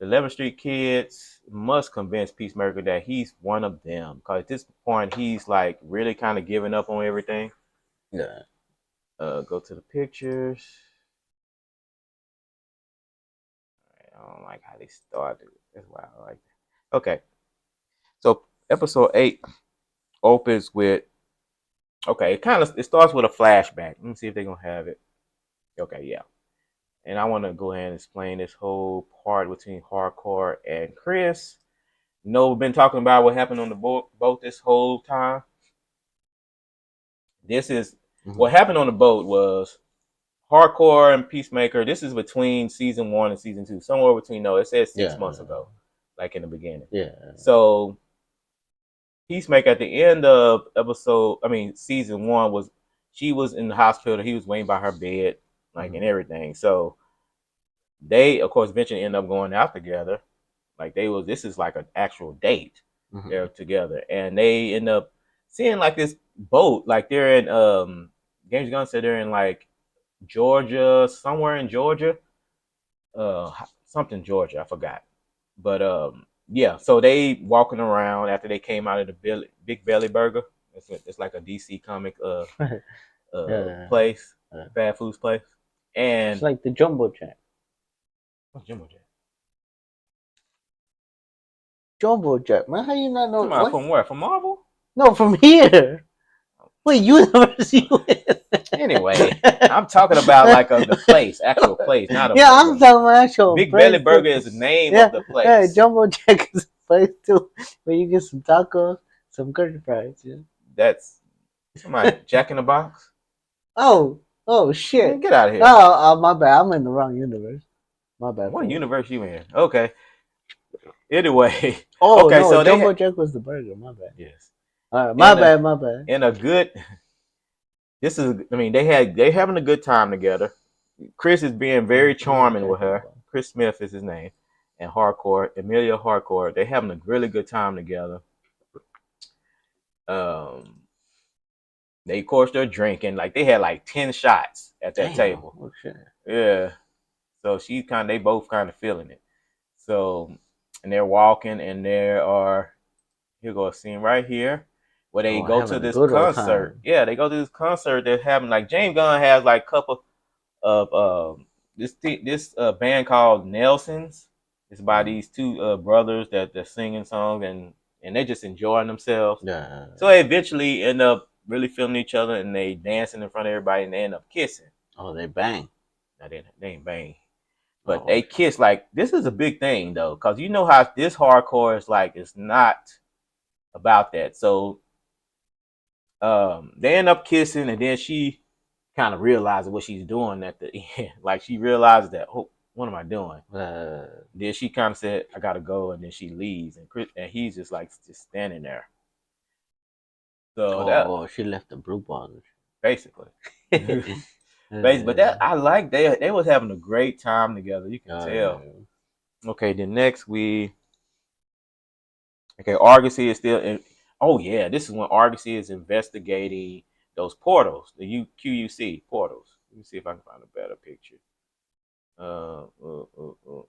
the 11th Street kids must convince Peacemaker that he's one of them. Because at this point, he's like really kind of giving up on everything. Yeah. Go to the pictures. I don't like how they started. That's why I like that. Okay. So episode 8 opens with, okay, it starts with a flashback. Let me see if they're gonna have it. Okay, yeah. And I want to go ahead and explain this whole part between Hardcore and Chris. We've been talking about what happened on the boat this whole time. This is what happened on the boat was Hardcore and Peacemaker. This is between season 1 and season 2, somewhere between. No, it says 6 months ago, like in the beginning. Yeah. So Peacemaker at the end of season 1 she was in the hospital. He was waiting by her bed. like and everything. So they, of course, eventually end up going out together. Like this is like an actual date. They're together, and they end up seeing like this boat. Like they're in James Gunn said they're in like Georgia, somewhere in Georgia, something Georgia, I forgot. But yeah, so they walking around after they came out of the Big Belly Burger. It's like a DC comic Yeah. place, fast foods place, It's and like the Jumbo Jack. what's Jimbo Jack? Jumbo Jack, man. How you not know Come on, what? from where? From Marvel? No, from here. What universe you in? Anyway, I'm talking about like the place, actual place, not a Yeah, I'm burger. talking about actual Big Belly place too. Burger is the name Yeah, of the yeah, place. Jumbo Jack is a place too, where you get some tacos, some curly fries. Yeah. That's somebody Jack in the Box. Oh, oh Man, shit. get out of here. Oh, my bad. I'm in the wrong universe. My bad, What folks. universe you in? Okay. Anyway, Oh okay, no, so they Jumbo Jack was the burger. My bad. yes, All right, my in a bad, my bad. in a good. This is, I mean, they having a good time together. Chris is being very charming with her. Chris Smith is his name, and Emilia Hardcore. They having a really good time together. Um, they of course they're drinking. Like they had like 10 shots at that Damn. table. Oh shit. Yeah. So they both kind of feeling it. So, and they're walking, and here goes a scene right here where they Oh, go to having a this good old concert. time. Yeah, they go to this concert. They're having like James Gunn has like a couple of this band called Nelsons. It's by these two brothers that they're singing songs and they just enjoying themselves. Yeah. So they eventually end up really feeling each other and they dancing in front of everybody and they end up kissing. Oh, they bang. Now they ain't bang, but Oh, they kiss. Like this is a big thing though, because you know how this hardcore is like. It's not about that. So they end up kissing and then she kind of realizes what she's doing at the end. Like she realizes that, oh, what am I doing? Then she kind of said, I gotta go, and then she leaves, and he's just like just standing there. So that oh, she left the blue bottle. basically, but that I like they was having a great time together. You can tell. Okay, then next Argosy is still in. Oh yeah, this is when Argosy is investigating those portals, the QUC portals. Let me see if I can find a better picture. Uh, uh, uh, uh,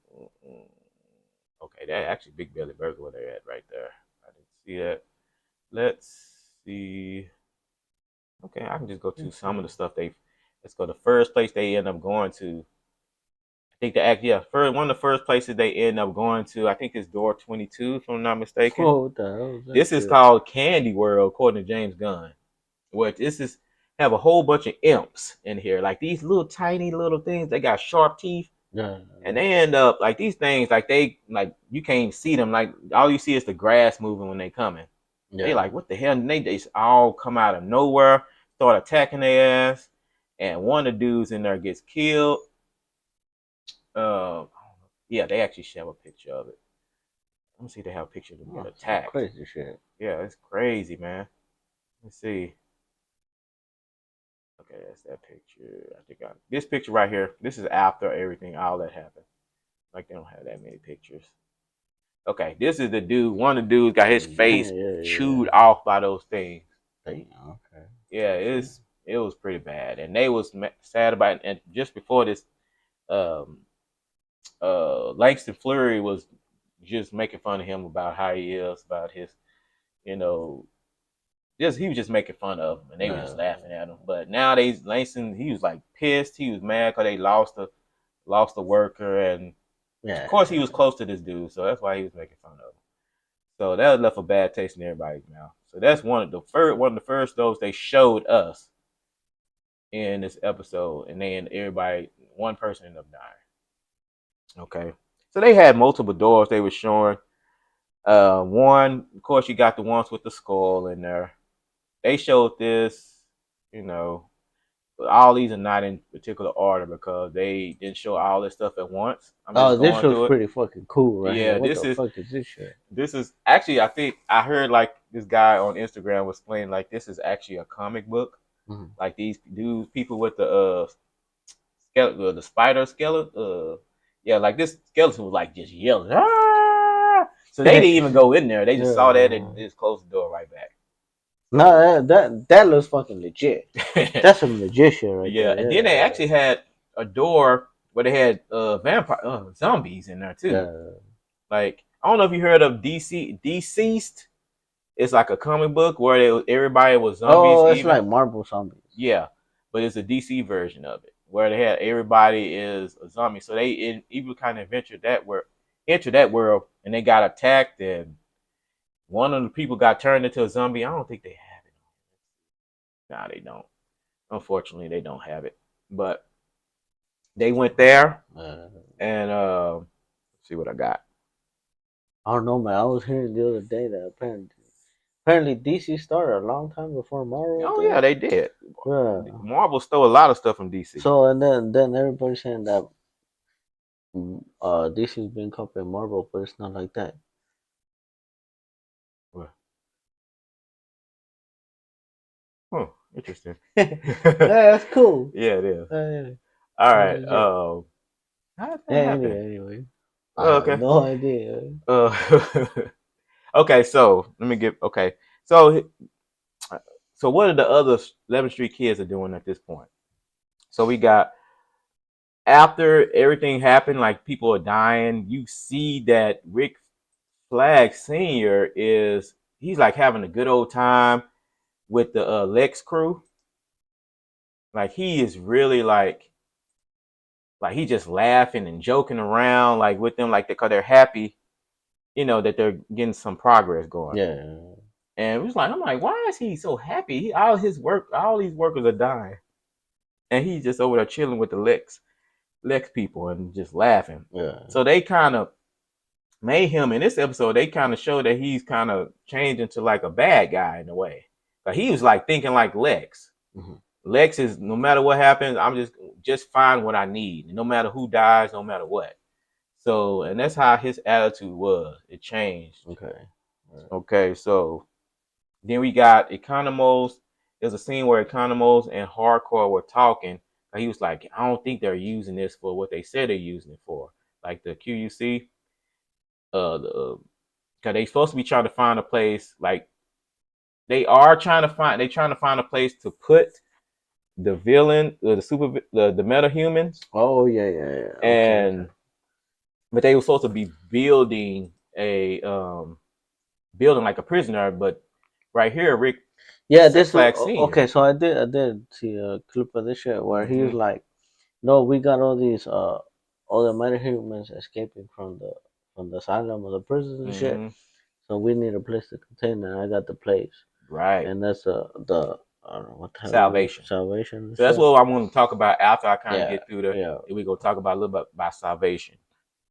Okay, that actually Big Belly Burger where they're at right there. I didn't see that. Let's see. Okay, I can just go to some of the stuff they. Let's go. The first place they end up going to. I think one of the first places they end up going to. I think is door 22, if I'm not mistaken. Oh, what the hell is that This is shit? called Candy World, according to James Gunn. Where this is have a whole bunch of imps in here, like these little tiny little things. They got sharp teeth. Yeah. And they end up like these things, like you can't even see them. Like all you see is the grass moving when they coming. Yeah. They like, what the hell? And they just all come out of nowhere, start attacking their ass, and one of the dudes in there gets killed. Uh, yeah, they actually show a picture of it. Let me see if they have a picture of them get attacked. Crazy shit. Yeah, it's crazy, man. Let's see. Okay, that's that picture. This picture right here. This is after everything, all that happened. Like they don't have that many pictures. Okay, this is the dude. One of the dudes got his face chewed off by those things. Damn, okay. Yeah, it was pretty bad, and they was sad about it. And just before this, um, Langston Fleury was just making fun of him about how he is, about his, you know, he was just making fun of him, and they were just laughing at him. But nowadays, Langston, he was like pissed. He was mad because they lost the worker, and of course he was close to this dude, so that's why he was making fun of him. So that left a bad taste in everybody's mouth. So that's one of the first dose they showed us in this episode, and then one person ended up dying. Okay, so they had multiple doors they were showing. One, of course, you got the ones with the skull in there. They showed this, you know, but all these are not in particular order because they didn't show all this stuff at once. I'm just this going looks through it. pretty fucking cool, right? Yeah, here. What the fuck is this shit? This is actually, I think I heard like this guy on Instagram was explaining like this is actually a comic book. Mm-hmm. Like these dudes, people with the skeleton, the spider skeleton. Yeah, like this skeleton was like just yelling. Ah! So they didn't even go in there. They just saw that and just closed the door right back. No, So, that looks fucking legit. That's some legit shit right yeah, there. and then they actually had a door where they had vampire zombies in there too. Like I don't know if you heard of Deceased. It's like a comic book where everybody was zombies. Oh, it's Even like Marvel zombies. yeah, but it's a DC version of it where they had everybody is a zombie. So they even kind of enter that world, and they got attacked, and one of the people got turned into a zombie. I don't think they have it. Nah, they don't. Unfortunately, they don't have it. But they went there, and see what I got. I don't know, man. I was hearing the other day that apparently DC started a long time before Marvel Oh did. yeah, they did. Yeah. Marvel stole a lot of stuff from DC. So and then everybody's saying that DC's been copying Marvel, but it's not like that. Huh, interesting. Yeah, that's cool. Yeah, it is. Yeah. All right. How did that happen? Anyway, I Oh, have okay. no idea. Okay. So let me get. Okay. So so what are the other 11th Street kids are doing at this point? So we got after everything happened, like people are dying. You see that Rick Flag Senior he's like having a good old time with the Lex crew. Like he is really like he just laughing and joking around like with them like because they're happy, that they're getting some progress going. Yeah. And it was like I'm like, why is he so happy? All these workers are dying, and he's just over there chilling with the Lex people and just laughing. Yeah. So they kind of made him in this episode. They kind of showed that he's kind of changed into like a bad guy in a way. But he was like thinking like Lex. Mm-hmm. Lex is no matter what happens, I'm just find what I need, no matter who dies, no matter what. So, and that's how his attitude was. It changed. Okay. Right. Okay. So then we got Economos. There's a scene where Economos and Hardcore were talking. He was like, I don't think they're using this for what they said they're using it for, like the QUC. Because they supposed to be trying to find a place, like they're trying to find a place to put the villain, the metahumans. Oh yeah. And but they were supposed to be building building like a prisoner, but right here, Rick. Yeah, this okay. So I did see a clip of this shit where Mm-hmm. he's like, "No, we got all these all the metahumans escaping from the asylum or the prisons and shit. So we need a place to contain them. I got the place, right? And that's the I don't know what the Salvation. Salvation. So that's what I want to talk about after I kind of get through the. Yeah. We go talk about a little bit about salvation,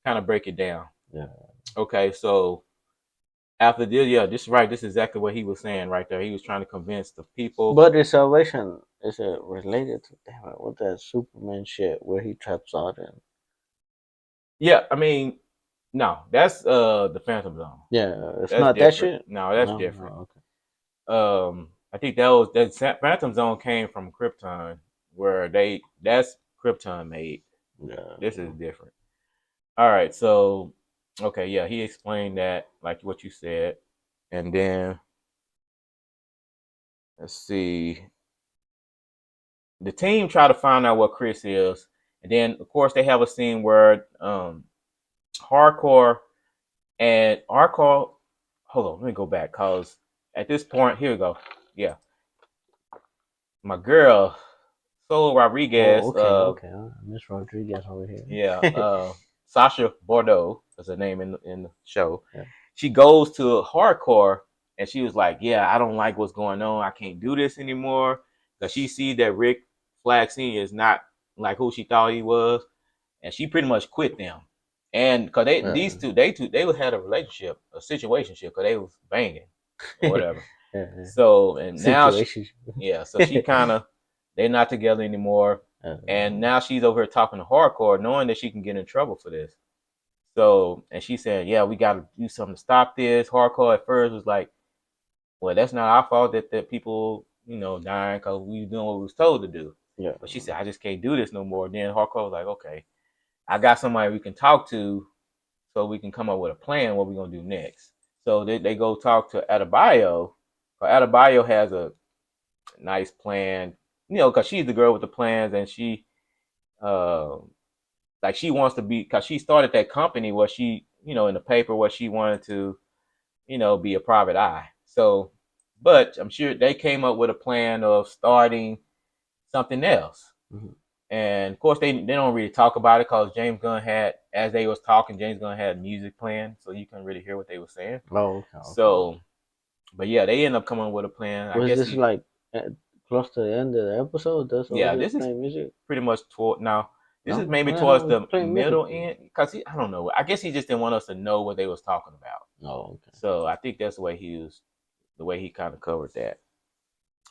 kind of break it down. Yeah. Okay, so after this, yeah, this is right. This is exactly what he was saying right there. He was trying to convince the people. But the salvation is it related to what that Superman shit where he traps out in? Yeah, I mean, no, that's the Phantom Zone. Yeah, it's that's not different. That shit. No, that's different. No, okay. I think that Phantom Zone came from Krypton, where that's Krypton made. Yeah, this is different. All right, so okay, yeah, he explained that like what you said, and then let's see. The team try to find out what Chris is, and then of course they have a scene where Hardcore. Hold on, let me go back cause at this point, here we go. Yeah, my girl, Solo Rodriguez. Okay. Miss Rodriguez over here. Yeah, Sasha Bordeaux is her name in the show. Yeah. She goes to Hardcore and she was like, "Yeah, I don't like what's going on. I can't do this anymore." Because she sees that Rick Flag Senior is not like who she thought he was, and she pretty much quit them. And because these two had a relationship, a situationship, because they was banging or whatever. So and now so she kind of they're not together anymore, and now she's over here talking to Hardcore, knowing that she can get in trouble for this. So and she said, "Yeah, we got to do something to stop this." Hardcore at first was like, "Well, that's not our fault that people dying because we doing what we was told to do." Yeah. But she said, I just can't do this no more. Then Hardcore was like, okay, I got somebody we can talk to so we can come up with a plan what we're gonna do next. So they go talk to Adebayo. Adebayo has a nice plan, because she's the girl with the plans, and she uh like she wants to be, because she started that company where she, in the paper where she wanted to, be a private eye. So, but I'm sure they came up with a plan of starting something else. Mm-hmm. And of course, they don't really talk about it because James Gunn had, as they was talking, James Gunn had music playing, so you couldn't really hear what they were saying. Oh, okay, okay. So, but yeah, they end up coming up with a plan. I Was guess this he, like close to the end of the episode? That's all yeah, he was this is playing music? pretty much toward now. This is No? maybe What the towards hell was the playing music middle for? end because I don't know. I guess he just didn't want us to know what they was talking about. Oh, okay. So I think that's the way he kind of covered that.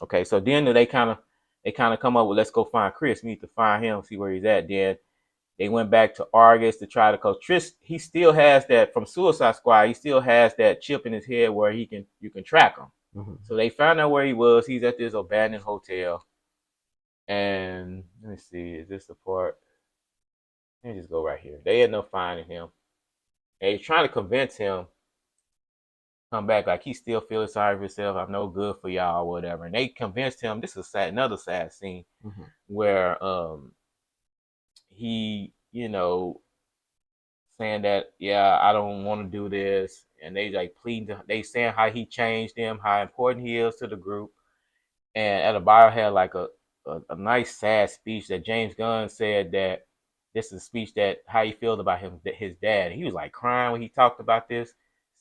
Okay, so then they kind of come up with, let's go find Chris. We need to find him, see where he's at. Then they went back to Argus to try to, cause Tris, he still has that from Suicide Squad. He still has that chip in his head where you can track him. Mm-hmm. So they found out where he was. He's at this abandoned hotel. And let me see, is this the part? Let me just go right here. They end up finding him. And he's trying to convince him come back, like he still feeling sorry for himself. I'm no good for y'all, or whatever. And they convinced him. This is sad, another sad scene Mm-hmm. where he, saying that, yeah, I don't want to do this, and they like pleading. They saying how he changed them, how important he is to the group. And Adebayo had like a nice sad speech that James Gunn said that this is a speech that how he feels about his dad. He was like crying when he talked about this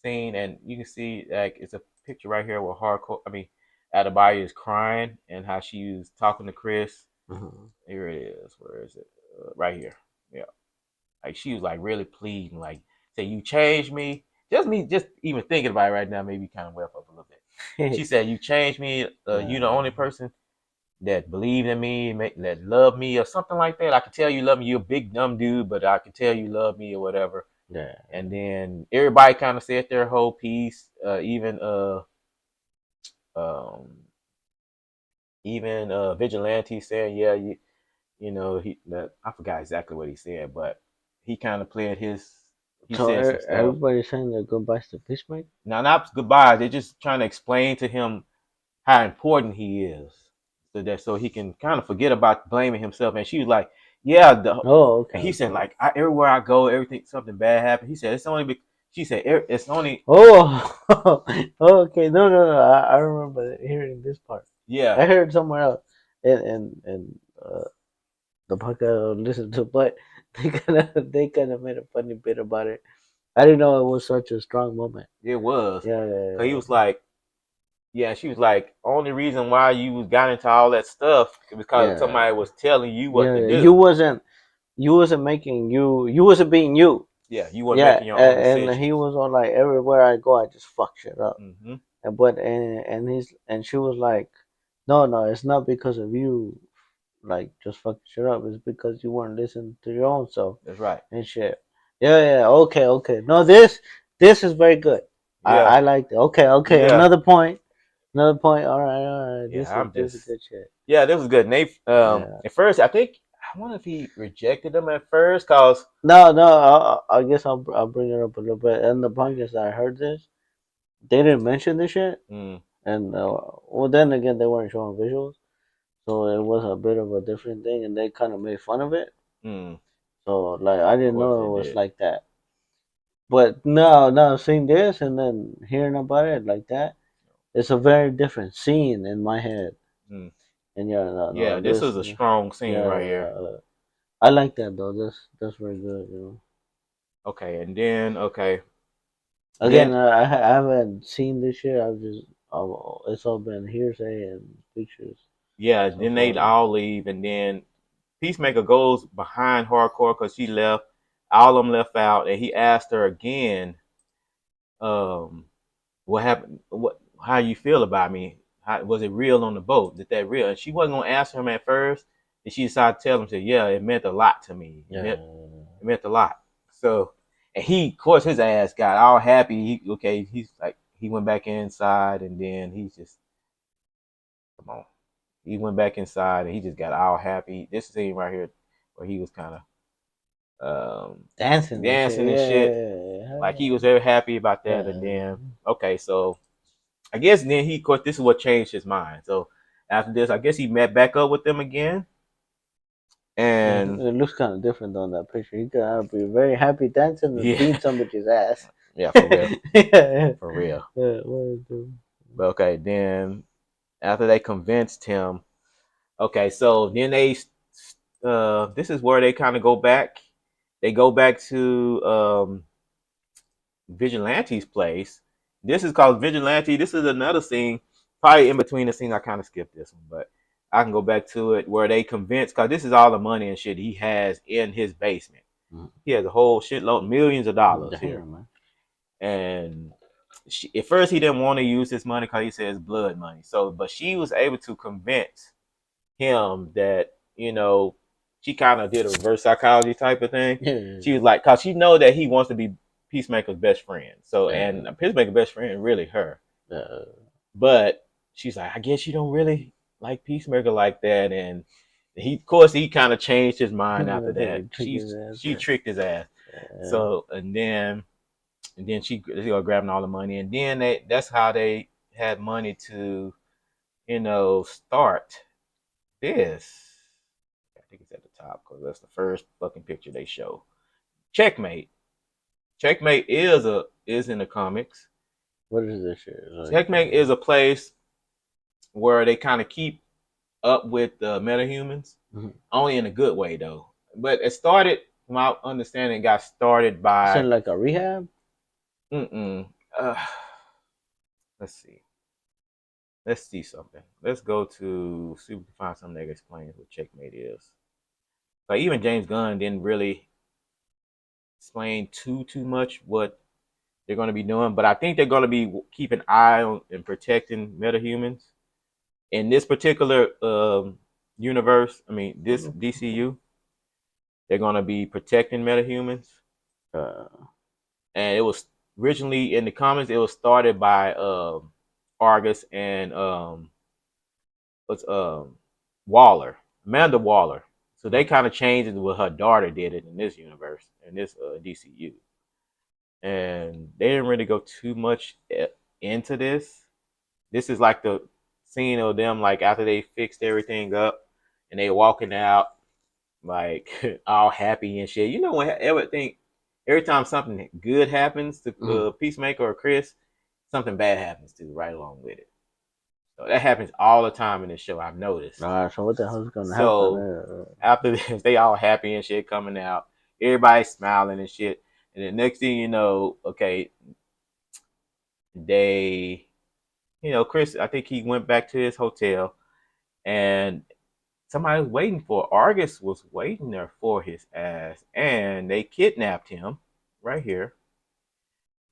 scene, and you can see like it's a picture right here where Adebayo is crying and how she was talking to Chris. Mm-hmm. Here it is. Where is it? Right here. Yeah, like she was like really pleading, like say you changed me. Just me, just even thinking about it right now, maybe kind of wet up a little bit. She said, "You changed me. You the only person that believed in me, that loved me, or something like that. I could tell you love me. You're a big dumb dude, but I could tell you love me or whatever." Yeah. And then everybody kind of said their whole piece. Um, even Vigilante saying, "Yeah, I forgot exactly what he said, but he kind of played his. He So said some stuff. everybody's saying their goodbyes to Peacemaker? Now, not goodbye. They're just trying to explain to him how important he is, so he can kind of forget about blaming himself. And she was like, "Yeah," Oh, okay, and he said, okay. "Like everywhere I go, everything something bad happened." He said, "It's only." She said, "It's only." Oh, okay. No, no, no. I remember hearing this part. Yeah, I heard somewhere else, and the podcast I listened to, but they kind of made a funny bit about it. I didn't know it was such a strong moment. it was. Yeah, yeah, Cause he yeah. was like, yeah, she was like, only reason why you got into all that stuff is because Yeah, somebody was telling you what yeah, to yeah. do. You wasn't making you wasn't being you. Yeah, you weren't Yeah, making your own and he decisions. was on like everywhere I go, I just fuck shit up. Hmm. And she was like, no, no, it's not because of you, like just fucking shit up. It's because you weren't listening to your own self That's right. and shit. Yeah, yeah, okay, okay. No, this is very good. Yeah, I like it. Okay, okay. yeah, Another point. Another point. All right, all right. yeah. This is good shit. Yeah, this was good. Nate, Yeah. at first, I wonder if he rejected them at first, cause No, no. I guess I'll bring it up a little bit. And the podcast I heard this, they didn't mention this shit. mm, And well, then again, they weren't showing visuals, so it was a bit of a different thing, and they kind of made fun of it. mm, So like, I of didn't course know they it was did. like that. But no, no, seeing this and then hearing about it like that, it's a very different scene in my head. Mm. And yeah, no, Yeah, no, this this, is a strong scene yeah, right yeah. here. I like that though. That's very good. Okay, and then okay, Again, then I haven't seen this shit. It's all been hearsay and pictures yeah, so then they far. all leave, and then Peacemaker goes behind Hardcore because she left. All of them left out, and he asked her again, um, "What happened? How you feel about me? Was it real on the boat? Did that real?" And she wasn't gonna answer him at first, and she decided to tell him, "Say, yeah, it meant a lot to me. Yeah. It meant a lot." So, and he, of course, his ass got all happy. He's like, he went back inside, and then he's just, come on. He went back inside and he just got all happy. This scene right here where he was kind of Dancing and shit. dancing and shit. Like he was Yeah. very happy about that. And Yeah. then okay, so I guess then he, of course, this is what changed his mind. So after this, I guess he met back up with them again, and It looks kind of different on that picture. He gotta be very happy dancing and yeah, beat somebody's ass. yeah, for real, Yeah. for real. What is the... But okay, then after they convinced him, okay, so then this is where they kind of go back. They go back to Vigilante's place. This is called Vigilante. This is another scene, probably in between the scene. I kind of skipped this one, but I can go back to it where they convince, because this is all the money and shit he has in his basement. He has a whole shitload, millions of dollars here. Man. And at first he didn't want to use this money because he says blood money. So, but she was able to convince him that, she kind of did a reverse psychology type of thing. Yeah. She was like, cause she know that he wants to be Peacemaker's best friend. So, and Peacemaker's best friend really her. But she's like, I guess you don't really like Peacemaker like that. And of course, he kind of changed his mind after that. She tricked his ass. So, and then they were grabbing all the money, and then that's how they had money to, start this. I think it's at the top because that's the first fucking picture they show. Checkmate. Checkmate is in the comics. What is this shit? Checkmate is a place where they kind of keep up with the metahumans, only in a good way though. But it started, from my understanding, got started by. Is it like a rehab? Let's see. Let's see something. Let's go to see if we can find something that explains what Checkmate is. Like even James Gunn didn't really explain too much what they're going to be doing, but I think they're going to be keeping an eye on and protecting metahumans in this particular universe. I mean, this DCU, they're going to be protecting metahumans. And it was originally in the comics. It was started by Argus and Waller, Amanda Waller. So they kind of changed it what her daughter did it in this universe, in this DCU. And they didn't really go too much into this. This is like the scene of them, like after they fixed everything up and they walking out like all happy and shit. You know, when every time something good happens to Peacemaker or Chris, something bad happens too, right along with it. So that happens all the time in this show. I've noticed. So what the hell's gonna happen? So after this, they all happy and shit coming out. Everybody's smiling and shit. And the next thing you know, okay, Chris, I think he went back to his hotel and somebody was waiting for Argus was waiting there for his ass, and they kidnapped him right here.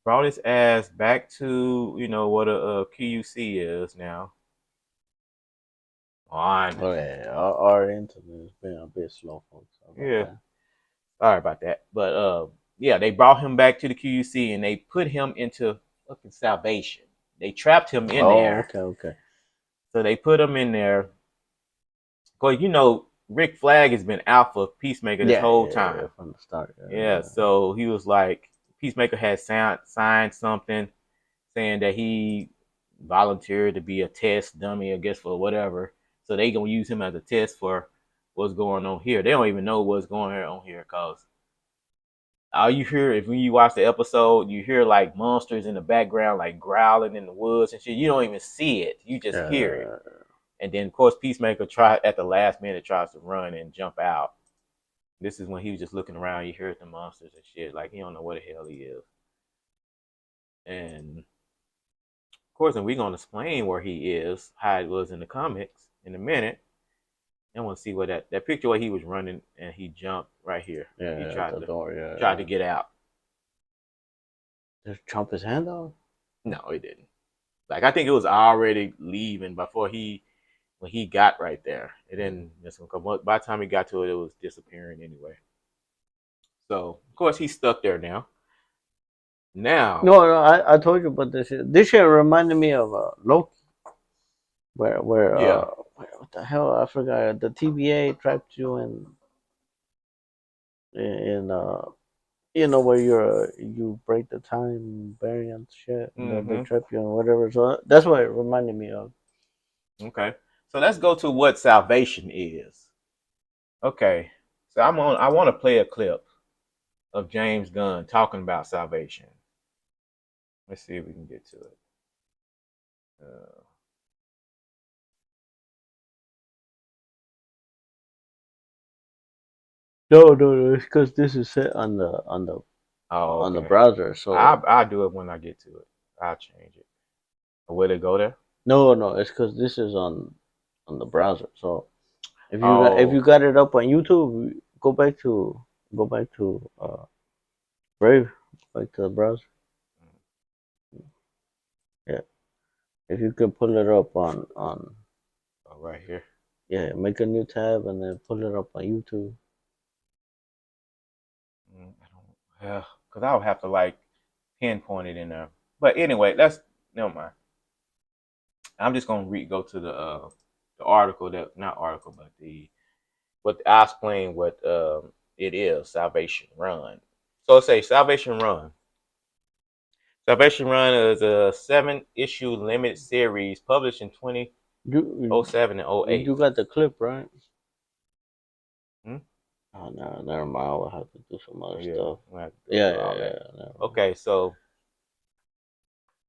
Brought his ass back to what a QUC is now. On. Okay, our internet has been a bit slow, folks. Yeah, sorry about that. But yeah, they brought him back to the QUC and they put him into fucking salvation. They trapped him in there. Okay. So they put him in there. Cause Rick Flag has been out for Peacemaker this whole time from the start. Yeah, so he was like, Peacemaker had signed something saying that he volunteered to be a test dummy, I guess, for whatever. So they gonna use him as a test for what's going on here. They don't even know what's going on here, cause all you hear when you watch the episode, you hear like monsters in the background, like growling in the woods and shit. You don't even see it; you just hear it. And then, of course, Peacemaker at the last minute tries to run and jump out. This is when he was just looking around. You hear the monsters and shit, like he don't know what the hell he is. And of course, and we're gonna explain where he is, how it was in the comics in a minute. And we'll see what that picture where he was running and he jumped right here. Yeah, he tried the door. Tried to get out. Did he chomp his hand off? No, he didn't. Like I think it was already leaving before when he got right there. It didn't. By the time he got to it, it was disappearing anyway. So of course he's stuck there now. No, I told you about this shit. This shit reminded me of Loki, where what the hell? I forgot. The TVA trapped you in where you break the time variant shit, and then they Mm-hmm. trap you and whatever. So that's what it reminded me of. Okay. So let's go to what salvation is. Okay. So I want to play a clip of James Gunn talking about salvation. Let's see if we can get to it. Uh, No, it's because this is set oh, on the okay. browser. So I'll do it when I get to it. I'll change it. Will it go there? no, it's because this is on the browser. So if you Oh, got it up on YouTube, go back to Brave, go back to the browser. Yeah, if you could pull it up on oh, right here. yeah, make a new tab and then pull it up on YouTube. I don't. Yeah, because I'll have to like pinpoint it in there. But anyway, let's never mind. I'm just gonna go to the article that not article, but the what I explain what it is. Salvation Run. So it say Salvation Run. Salvation Run is a 7-issue limited series published in You 2007 and you 08. got the clip right? Hmm? Oh no, never mind. I will have to do some Oh other yeah, stuff. we have to go Yeah, through yeah, all that. yeah. Never mind. Okay, so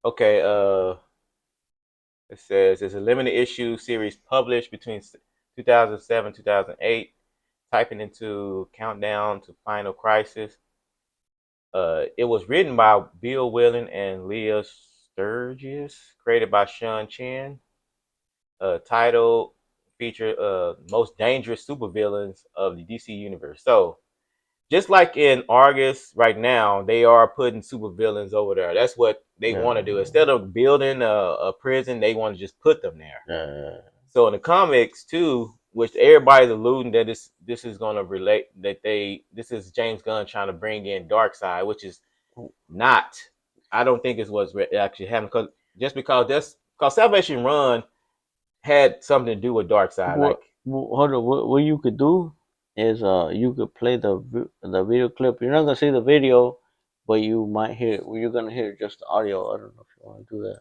okay, it says it's a limited issue series published between 2007 2008. Typing into Countdown to Final Crisis. It was written by Bill Whelan and Leah Sturgis, created by Sean Chen. Title feature most dangerous supervillains of the DC universe. So just like in Argus right now, they are putting supervillains over there. That's what they Yeah, want to do. Instead of building a prison, they want to just put them there. yeah. So in the comics too, which everybody's alluding that this is going to relate that this is James Gunn trying to bring in Darkseid, which is not. I don't think it's what's actually happening because just because that's because Salvation Run had something to do with Darkseid. What? Like Hold on. What you could do is you could play the video clip. You're not gonna see the video, but you might hear. You're gonna hear just the audio. I don't know if you want to do that.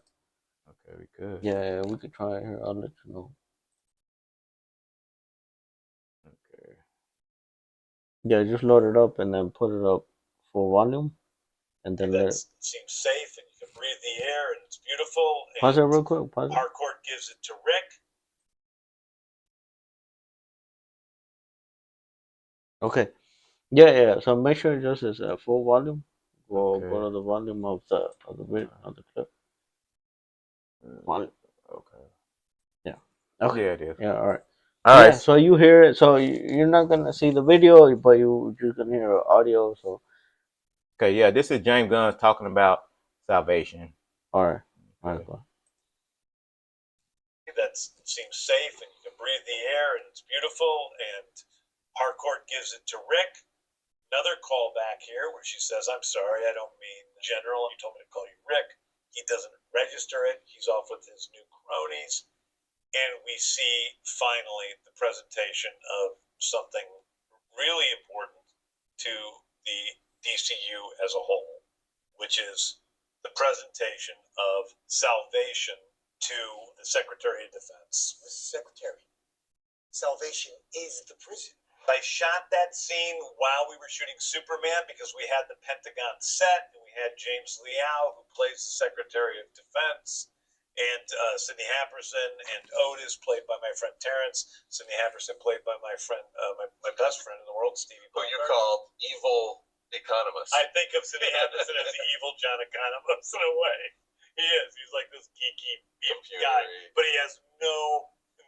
okay, we could. Yeah, we could try it here. I'll let you know. Okay. Yeah, just load it up and then put it up full volume, and then let it. Seems safe and you can breathe the air and it's beautiful. Pause it And real quick. Pause it. Harcourt gives it to Rick. Okay. Yeah. So make sure it just is full volume. Go Okay. to the volume of the clip. Volume. Okay. Yeah. Okay. Yeah, it is. Yeah. All right. All Yeah. right. So you hear it. So you're not gonna see the video, but you're gonna hear audio. So Okay. Yeah, this is James Gunn talking about salvation. all right. All right. Okay. Cool. That seems safe and you can breathe the air and it's beautiful. And Harcourt gives it to Rick. Another callback here where she says, "I'm sorry, I don't mean General. You told me to call you Rick." He doesn't register it. He's off with his new cronies. And we see finally the presentation of something really important to the DCU as a whole, which is the presentation of salvation to the Secretary of Defense. Mr. Secretary, salvation is the prison. I shot that scene while we were shooting Superman because we had the Pentagon set and we had James Liao, who plays the Secretary of Defense, and Sidney Happerson and Otis, played by my friend Terrence. Sidney Happerson, played by my friend, my best friend in the world, Stevie. Who you call evil economist. I think of Sidney Happerson as the evil John Economist in a way. He is. He's like this geeky guy, but he has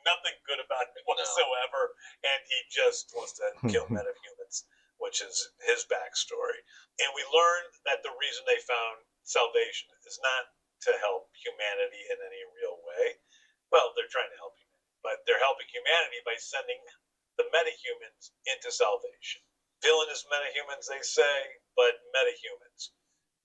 nothing good about him whatsoever, and he just wants to kill metahumans, which is his backstory. And we learned that the reason they found salvation is not to help humanity in any real way. Well, they're trying to help humanity, but they're helping humanity by sending the metahumans into salvation. Villainous metahumans, they say, but metahumans.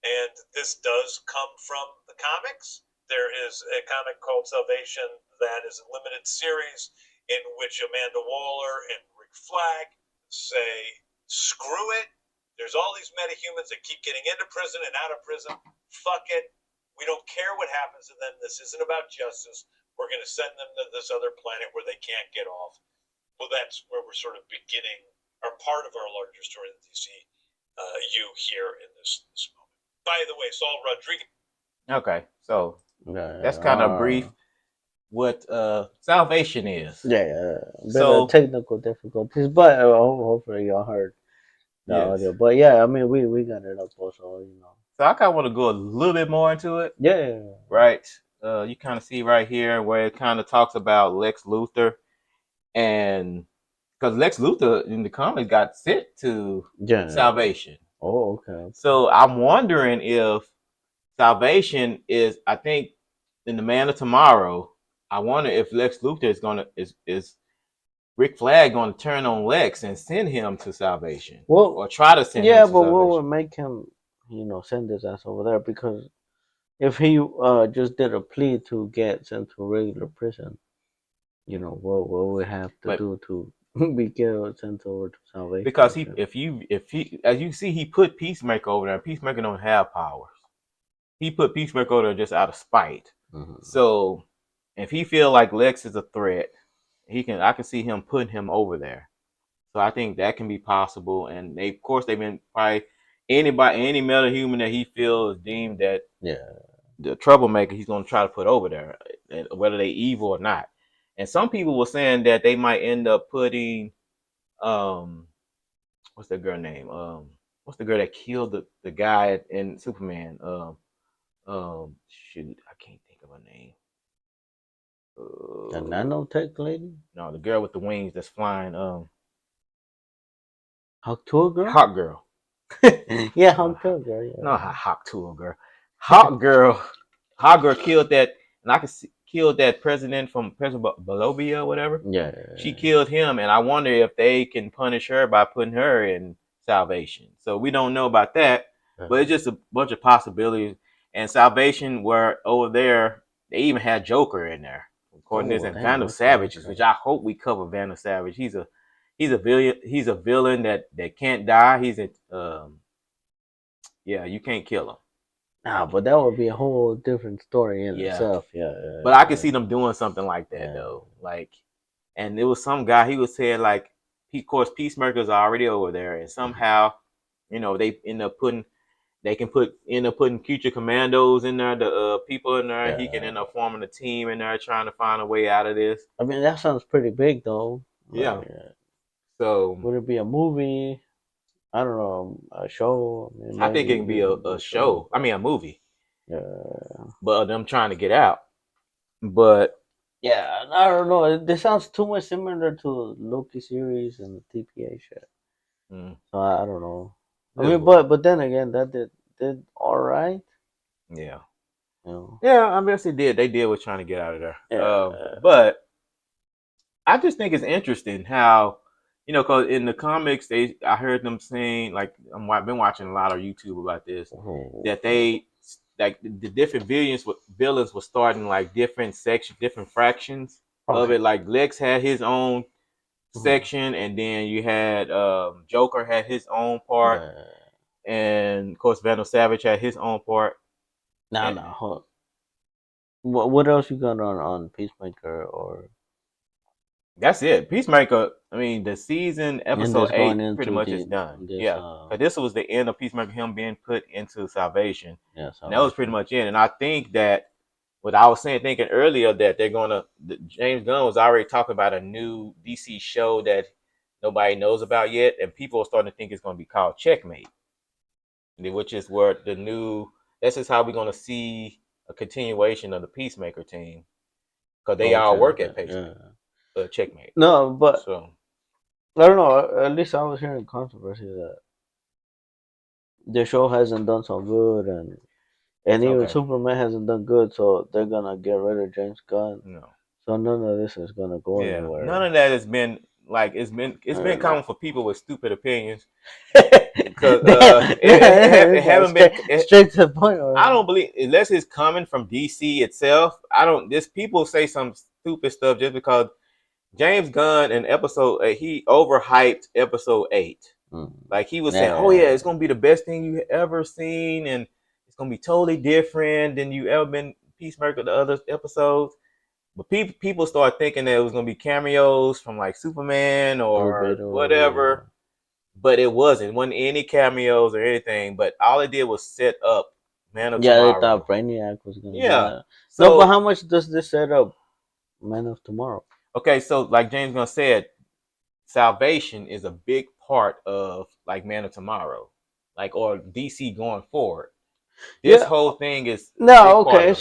And this does come from the comics. There is a comic called Salvation that is a limited series in which Amanda Waller and Rick Flag say, screw it. There's all these metahumans that keep getting into prison and out of prison. Fuck it. We don't care what happens to them. This isn't about justice. We're going to send them to this other planet where they can't get off. Well, that's where we're sort of beginning our part of our larger story that you see you here in this moment. By the way, Saul Rodriguez. Okay, so that's kind of brief what salvation is. Yeah, So technical difficulties, but hopefully y'all heard the audio. But yeah, I mean we got it up also, you know. So I kind of want to go a little bit more into it. Yeah. Right. You kind of see right here where it kind of talks about Lex Luthor, and because Lex Luthor in the comics got sent to Salvation. Oh, okay. So I'm wondering if Salvation is, I think, in the Man of Tomorrow. I wonder if Lex Luthor is Rick Flag going to turn on Lex and send him to Salvation, or try to send him to but Salvation. what would make him, send his ass over there? Because if he just did a plea to get sent to regular prison, what would have to do to be sent over to Salvation? Because if he, as you see, he put Peacemaker over there. Peacemaker don't have powers. He put Peacemaker over there just out of spite. Mm-hmm. So if he feel like Lex is a threat, I can see him putting him over there. So I think that can be possible. And they've been probably any metahuman that he feels deemed that the troublemaker, he's going to try to put over there, whether they evil or not. And some people were saying that they might end up putting, what's that girl name? What's the girl that killed the guy in Superman? Shoot, I can't think of her name. The nanotech lady? No, the girl with the wings that's flying. Hawk Tool girl? Hawk girl. Yeah, Hawk Tool girl. Yeah. No, Hawk Tool girl. Hawk girl. Hawk girl killed that, and I could see, killed that President Bolivia or whatever. Yeah. She killed him, and I wonder if they can punish her by putting her in Salvation. So we don't know about that, but it's just a bunch of possibilities. And Salvation were over there. They even had Joker in there, according to this, and Vandal Savage, which I hope we cover. Vandal Savage. He's a villain. He's a villain that can't die. He's a you can't kill him. Nah, but that would be a whole different story in itself. Yeah. But I could see them doing something like that though. Like, and there was some guy, he was saying like, of course, Peacemaker's already over there, and somehow, they end up putting future commandos in there, the people in there. He can end up forming a team in there, trying to find a way out of this. I mean, that sounds pretty big though. Yeah. So would it be a movie? I don't know, a show. I think it can be a show. I mean, a movie. Yeah. But them trying to get out. But yeah, I don't know. This sounds too much similar to Loki series and the TPA shit. So I don't know. I mean, but then again, that did all right. Yeah. You know. Yeah, I guess they did. They did was trying to get out of there. Yeah. But I just think it's interesting how, because in the comics, I heard them saying, like, I've been watching a lot of YouTube about this, that they, like, the different villains were starting like different sections, different fractions of it. Like Lex had his own section, and then you had Joker had his own part, and of course Vandal Savage had his own part. Hold on. What else you got on Peacemaker or? That's it. Peacemaker, I mean, the season episode 8 pretty much is done. But this was the end of Peacemaker, him being put into Salvation. Yeah, and that was pretty much it. And I think that what I was thinking earlier, that James Gunn was already talking about a new DC show that nobody knows about yet, and people are starting to think it's going to be called Checkmate, which is where this is how we're going to see a continuation of the Peacemaker team, because they all work at Peacemaker. Checkmate. No, but I don't know. At least I was hearing controversy that the show hasn't done so good, and even Superman hasn't done good, so they're gonna get rid of James Gunn. No, so none of this is gonna go anywhere. None of that has been like it's been common for people with stupid opinions. Because it haven't been straight to the point. I don't believe, unless it's coming from DC itself. People say some stupid stuff just because James Gunn in episode he overhyped episode 8. Like he was saying, "Oh yeah, it's gonna be the best thing you ever seen, and it's gonna be totally different than you ever been Peacemaker the other episodes." But people started thinking that it was gonna be cameos from like Superman or whatever, but it wasn't. It wasn't any cameos or anything. But all it did was set up Man of Tomorrow. They thought Brainiac was gonna. Yeah. So, no, but how much does this set up Man of Tomorrow? Okay, so like James Gunn said, Salvation is a big part of like Man of Tomorrow, like or DC going forward. This whole thing is no okay.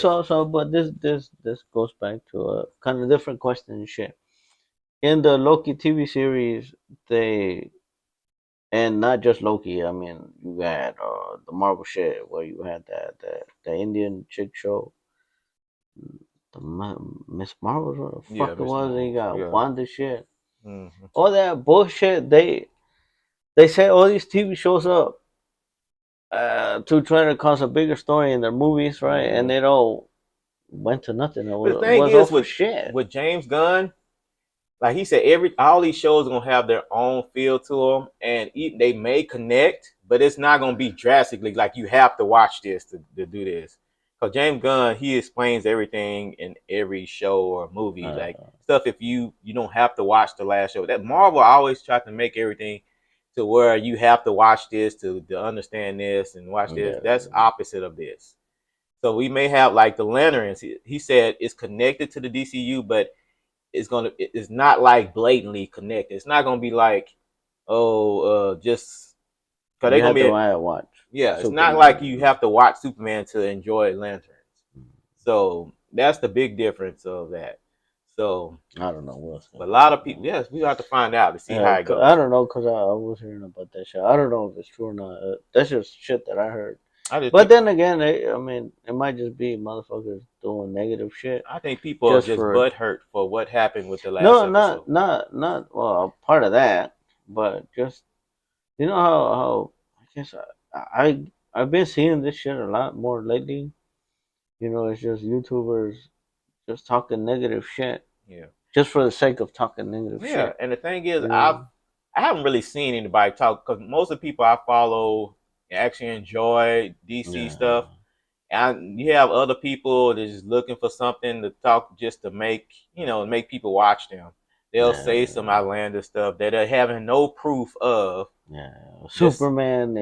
But this goes back to a kind of different question and shit. In the Loki TV series, they and not just Loki. I mean, you had the Marvel shit where you had the Indian chick show, the Miss Marvel, what the fuck it was. They got Wanda shit. Mm-hmm. All that bullshit. They set all these TV shows up to try to cause a bigger story in their movies, right? Mm-hmm. And it all went to nothing. It was, the thing is with James Gunn, like he said, all these shows are gonna have their own feel to them, and they may connect, but it's not gonna be drastically like you have to watch this to do this. Because James Gunn, he explains everything in every show or movie, like stuff. If you don't have to watch the last show, that Marvel always try to make everything to where you have to watch this to understand this and watch this. That's opposite of this. So we may have like the Lanterns. He said it's connected to the DCU, but it's not like blatantly connected. It's not gonna be like, just because they're gonna be watch. Yeah, it's not like you have to watch Superman to enjoy Lanterns. So that's the big difference of that. So I don't know. But a lot of people, yes, we have to find out to see how it goes. I don't know because I was hearing about that shit. I don't know if it's true or not. That's just shit that I heard. But then again, I mean, it might just be motherfuckers doing negative shit. I think people are just butthurt for what happened with the last episode. Not well, part of that, but just you know how I guess I've been seeing this shit a lot more lately. You know, it's just YouTubers just talking negative shit. Yeah. Just for the sake of talking negative shit. Yeah, and the thing is, I haven't really seen anybody talk because most of the people I follow actually enjoy DC stuff. And you have other people that's just looking for something to talk just to make people watch them. They'll say some outlandish stuff that they're having no proof of. Yeah, Superman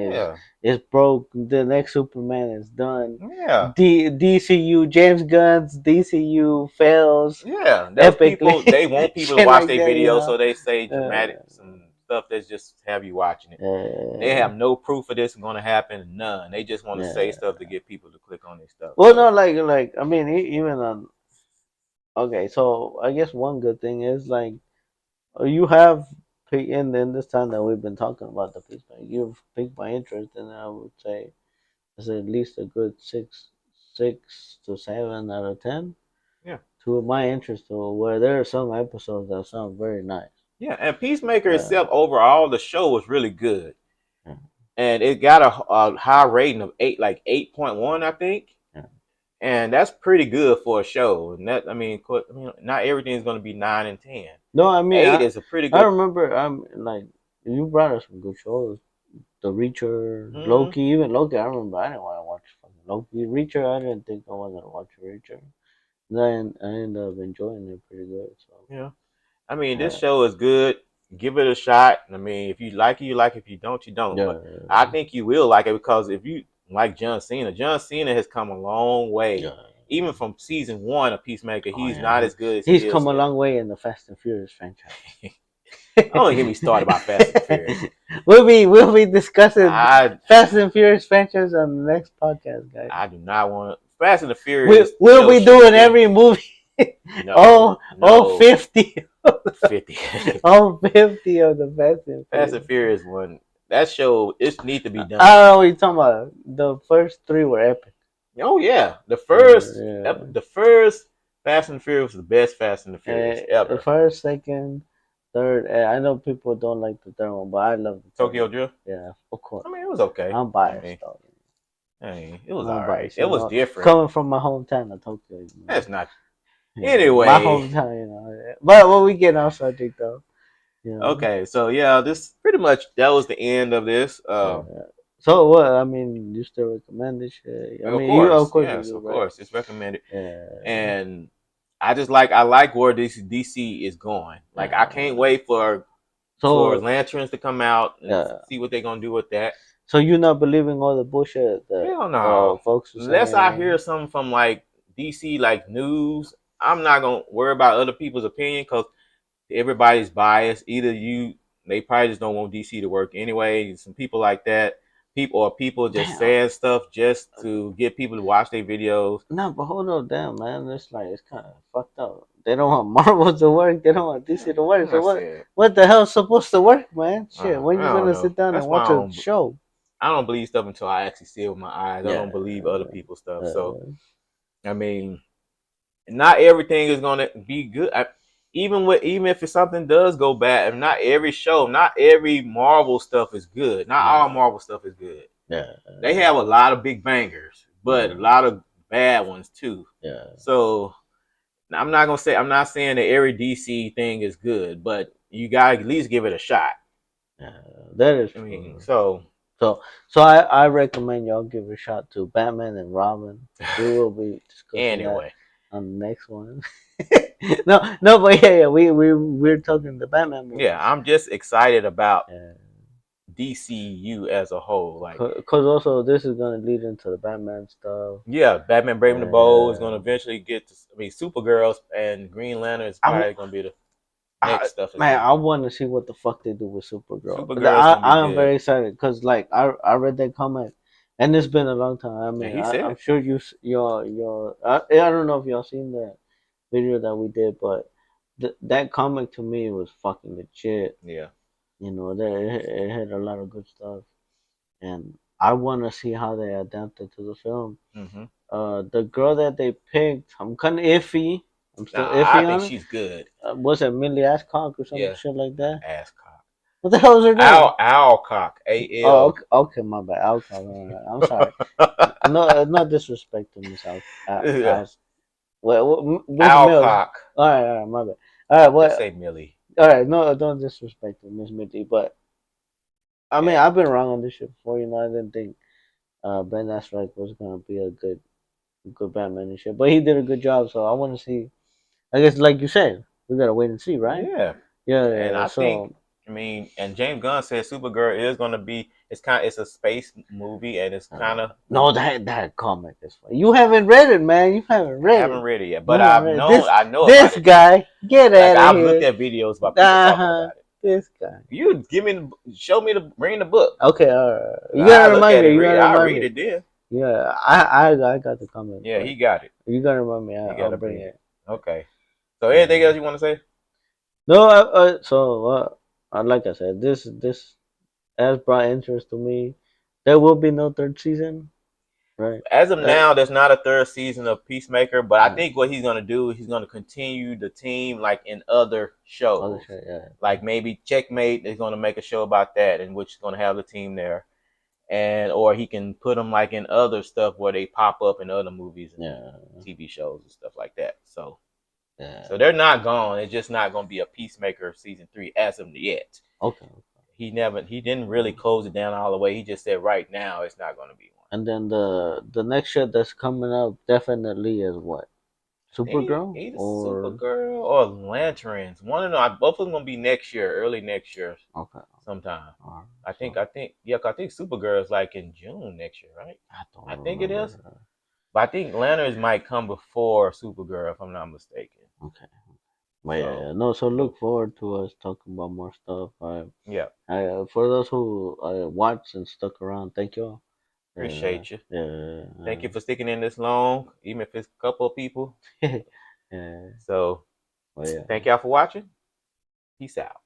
is broke. The next Superman is done. Yeah, DCU James Gunn's DCU fails. Yeah, that's people. They want people to watch their videos, so they say dramatic some stuff that's just have you watching it. They have no proof of this is going to happen. None. They just want to say stuff to get people to click on their stuff. Well, no, like I mean, even on. Okay, so I guess one good thing is like you have. And then this time that we've been talking about the Peacemaker, you've piqued my interest, and I would say it's at least a good 6 to 7 out of 10. Yeah. To my interest, to where there are some episodes that sound very nice. Yeah, and Peacemaker itself overall, the show was really good, and it got a high rating of 8.1, I think. And that's pretty good for a show. And that, I mean, not everything is going to be 9 and 10. No, I mean 8 is a pretty good. I remember, like you brought us some good shows, The Reacher, Loki. Even Loki, I remember I didn't want to watch fucking Loki. Reacher, I didn't think I wanted to watch Reacher. Then I ended up enjoying it pretty good. So yeah, I mean, this show is good. Give it a shot. I mean, if you like it, you like it. If you don't, you don't. Yeah, but I think you will like it because if you like John Cena has come a long way. Yeah. Even from season 1 of Peacemaker, he's not as good as he's come a long way in the Fast and Furious franchise. Don't get me started about Fast and Furious. We'll be discussing Fast and Furious franchise on the next podcast, guys. I do not want to. Fast and the Furious. We'll be doing every movie. No, 50. 50. All 50 of the Fast and Furious. Fast and Furious one. That show, it needs to be done. I don't know what you're talking about. The first 3 were epic. Oh yeah, the first Fast and Furious was the best Fast and the Furious ever. The first, second, third. I know people don't like the third one, but I love the Tokyo Drift. Yeah, of course. I mean, it was okay. I'm biased though. I mean, it was alright. It was different. Coming from my hometown of Tokyo. That's not. Anyway, my hometown, you know. But when we get off subject though, you know. okay, so yeah, this pretty much that was the end of this. Yeah. So what? I mean, you still recommend this shit? I Of mean, you of course, course you yes, do, of right? course, it's recommended, Yeah. and I like where this DC is going. Like I can't wait for So Lanterns to come out and yeah. see what they're gonna do with that. So you not believing all the bullshit that Hell no, folks are unless saying? I hear something from like DC like news, I'm not gonna worry about other people's opinion because everybody's biased. Either they probably just don't want DC to work anyway. Some people like that, people just Damn. saying stuff just to get people to watch their videos. No, but hold on, damn man, it's like it's kind of fucked up. They don't want Marvel to work. They don't want DC to work. So what the hell's supposed to work, man? Shit, when I you don't gonna know. sit down That's and why watch a show? I don't believe stuff until I actually see it with my eyes. I Yeah. don't believe other people's stuff. So I mean, not everything is gonna be good. Even if something does go bad, not every show, not every Marvel stuff is good. Not all Marvel stuff is good. Yeah. They have a lot of big bangers, but a lot of bad ones too. Yeah. So I'm not saying that every DC thing is good, but you gotta at least give it a shot. Yeah, that is I mean, true. So I recommend y'all give a shot to Batman and Robin. We will be discussing that on the next one. no, but yeah, we're talking the Batman movie. Yeah, I'm just excited about DCU as a whole, like because also this is gonna lead into the Batman stuff. Yeah, Batman Brave and the Bold is gonna eventually get to. I mean, Supergirls and Green Lantern is probably gonna be the next stuff. Man, I want to see what the fuck they do with Supergirl. Supergirl's I'm very excited because like I read that comment, and it's been a long time. I mean, I'm sure I don't know if y'all seen that video that we did, but that comic to me was fucking legit. Yeah, you know, it had a lot of good stuff, and I want to see how they adapt it to the film. Mm-hmm. The girl that they picked, I'm kind of iffy. I'm still iffy I on think it. she's good. Was it Millie Ascock or some shit like that? Ascock. What the hell is her name? Alcock. A-L. Oh, okay, my bad. Alcock. I'm sorry. No disrespect to Miss Alcock. Alcock. All right, my bad. All right, what? Just say Millie. All right, no, don't disrespect Miss Millie. But I mean, I've been wrong on this shit before. You know, I didn't think Ben Affleck was gonna be a good Batman and shit, but he did a good job. So I want to see. I guess, like you said, we gotta wait and see, right? Yeah. And I think, I mean, and James Gunn said Supergirl is gonna be. It's a space movie, and it's kind of no that comic is funny. You haven't read it, man. You haven't read it. I haven't read it yet, but I know this guy. Get out of I've here. looked at videos about people talking about it. This guy. You bring the book. Okay, all right. You gotta remind me. I'll read it then. Yeah, I got the comment. Yeah, he got it. You gotta remind me. I'll bring it. Okay. So anything else you want to say? No. Like I said, this has brought interest to me. There will be no third season, right? As of now, there's not a third season of Peacemaker, but I think what he's gonna do, he's gonna continue the team like in other shows. Like maybe Checkmate is gonna make a show about that, in which is gonna have the team there, or he can put them like in other stuff where they pop up in other movies and TV shows and stuff like that. So they're not gone. It's just not gonna be a Peacemaker season 3 as of yet. Okay. He didn't really close it down all the way. He just said right now it's not going to be one. And then the next shit that's coming up definitely is what? Supergirl? Either Supergirl or Lanterns. One of them, both of them gonna be next year, early next year. Okay. Sometime. I think Supergirl is like in June next year, right? I think it is. But I think Lanterns might come before Supergirl, if I'm not mistaken. Okay. Well, so look forward to us talking about more stuff. For those who watched and stuck around, thank you all. Appreciate you. Thank you for sticking in this long, even if it's a couple of people. So, thank y'all for watching. Peace out.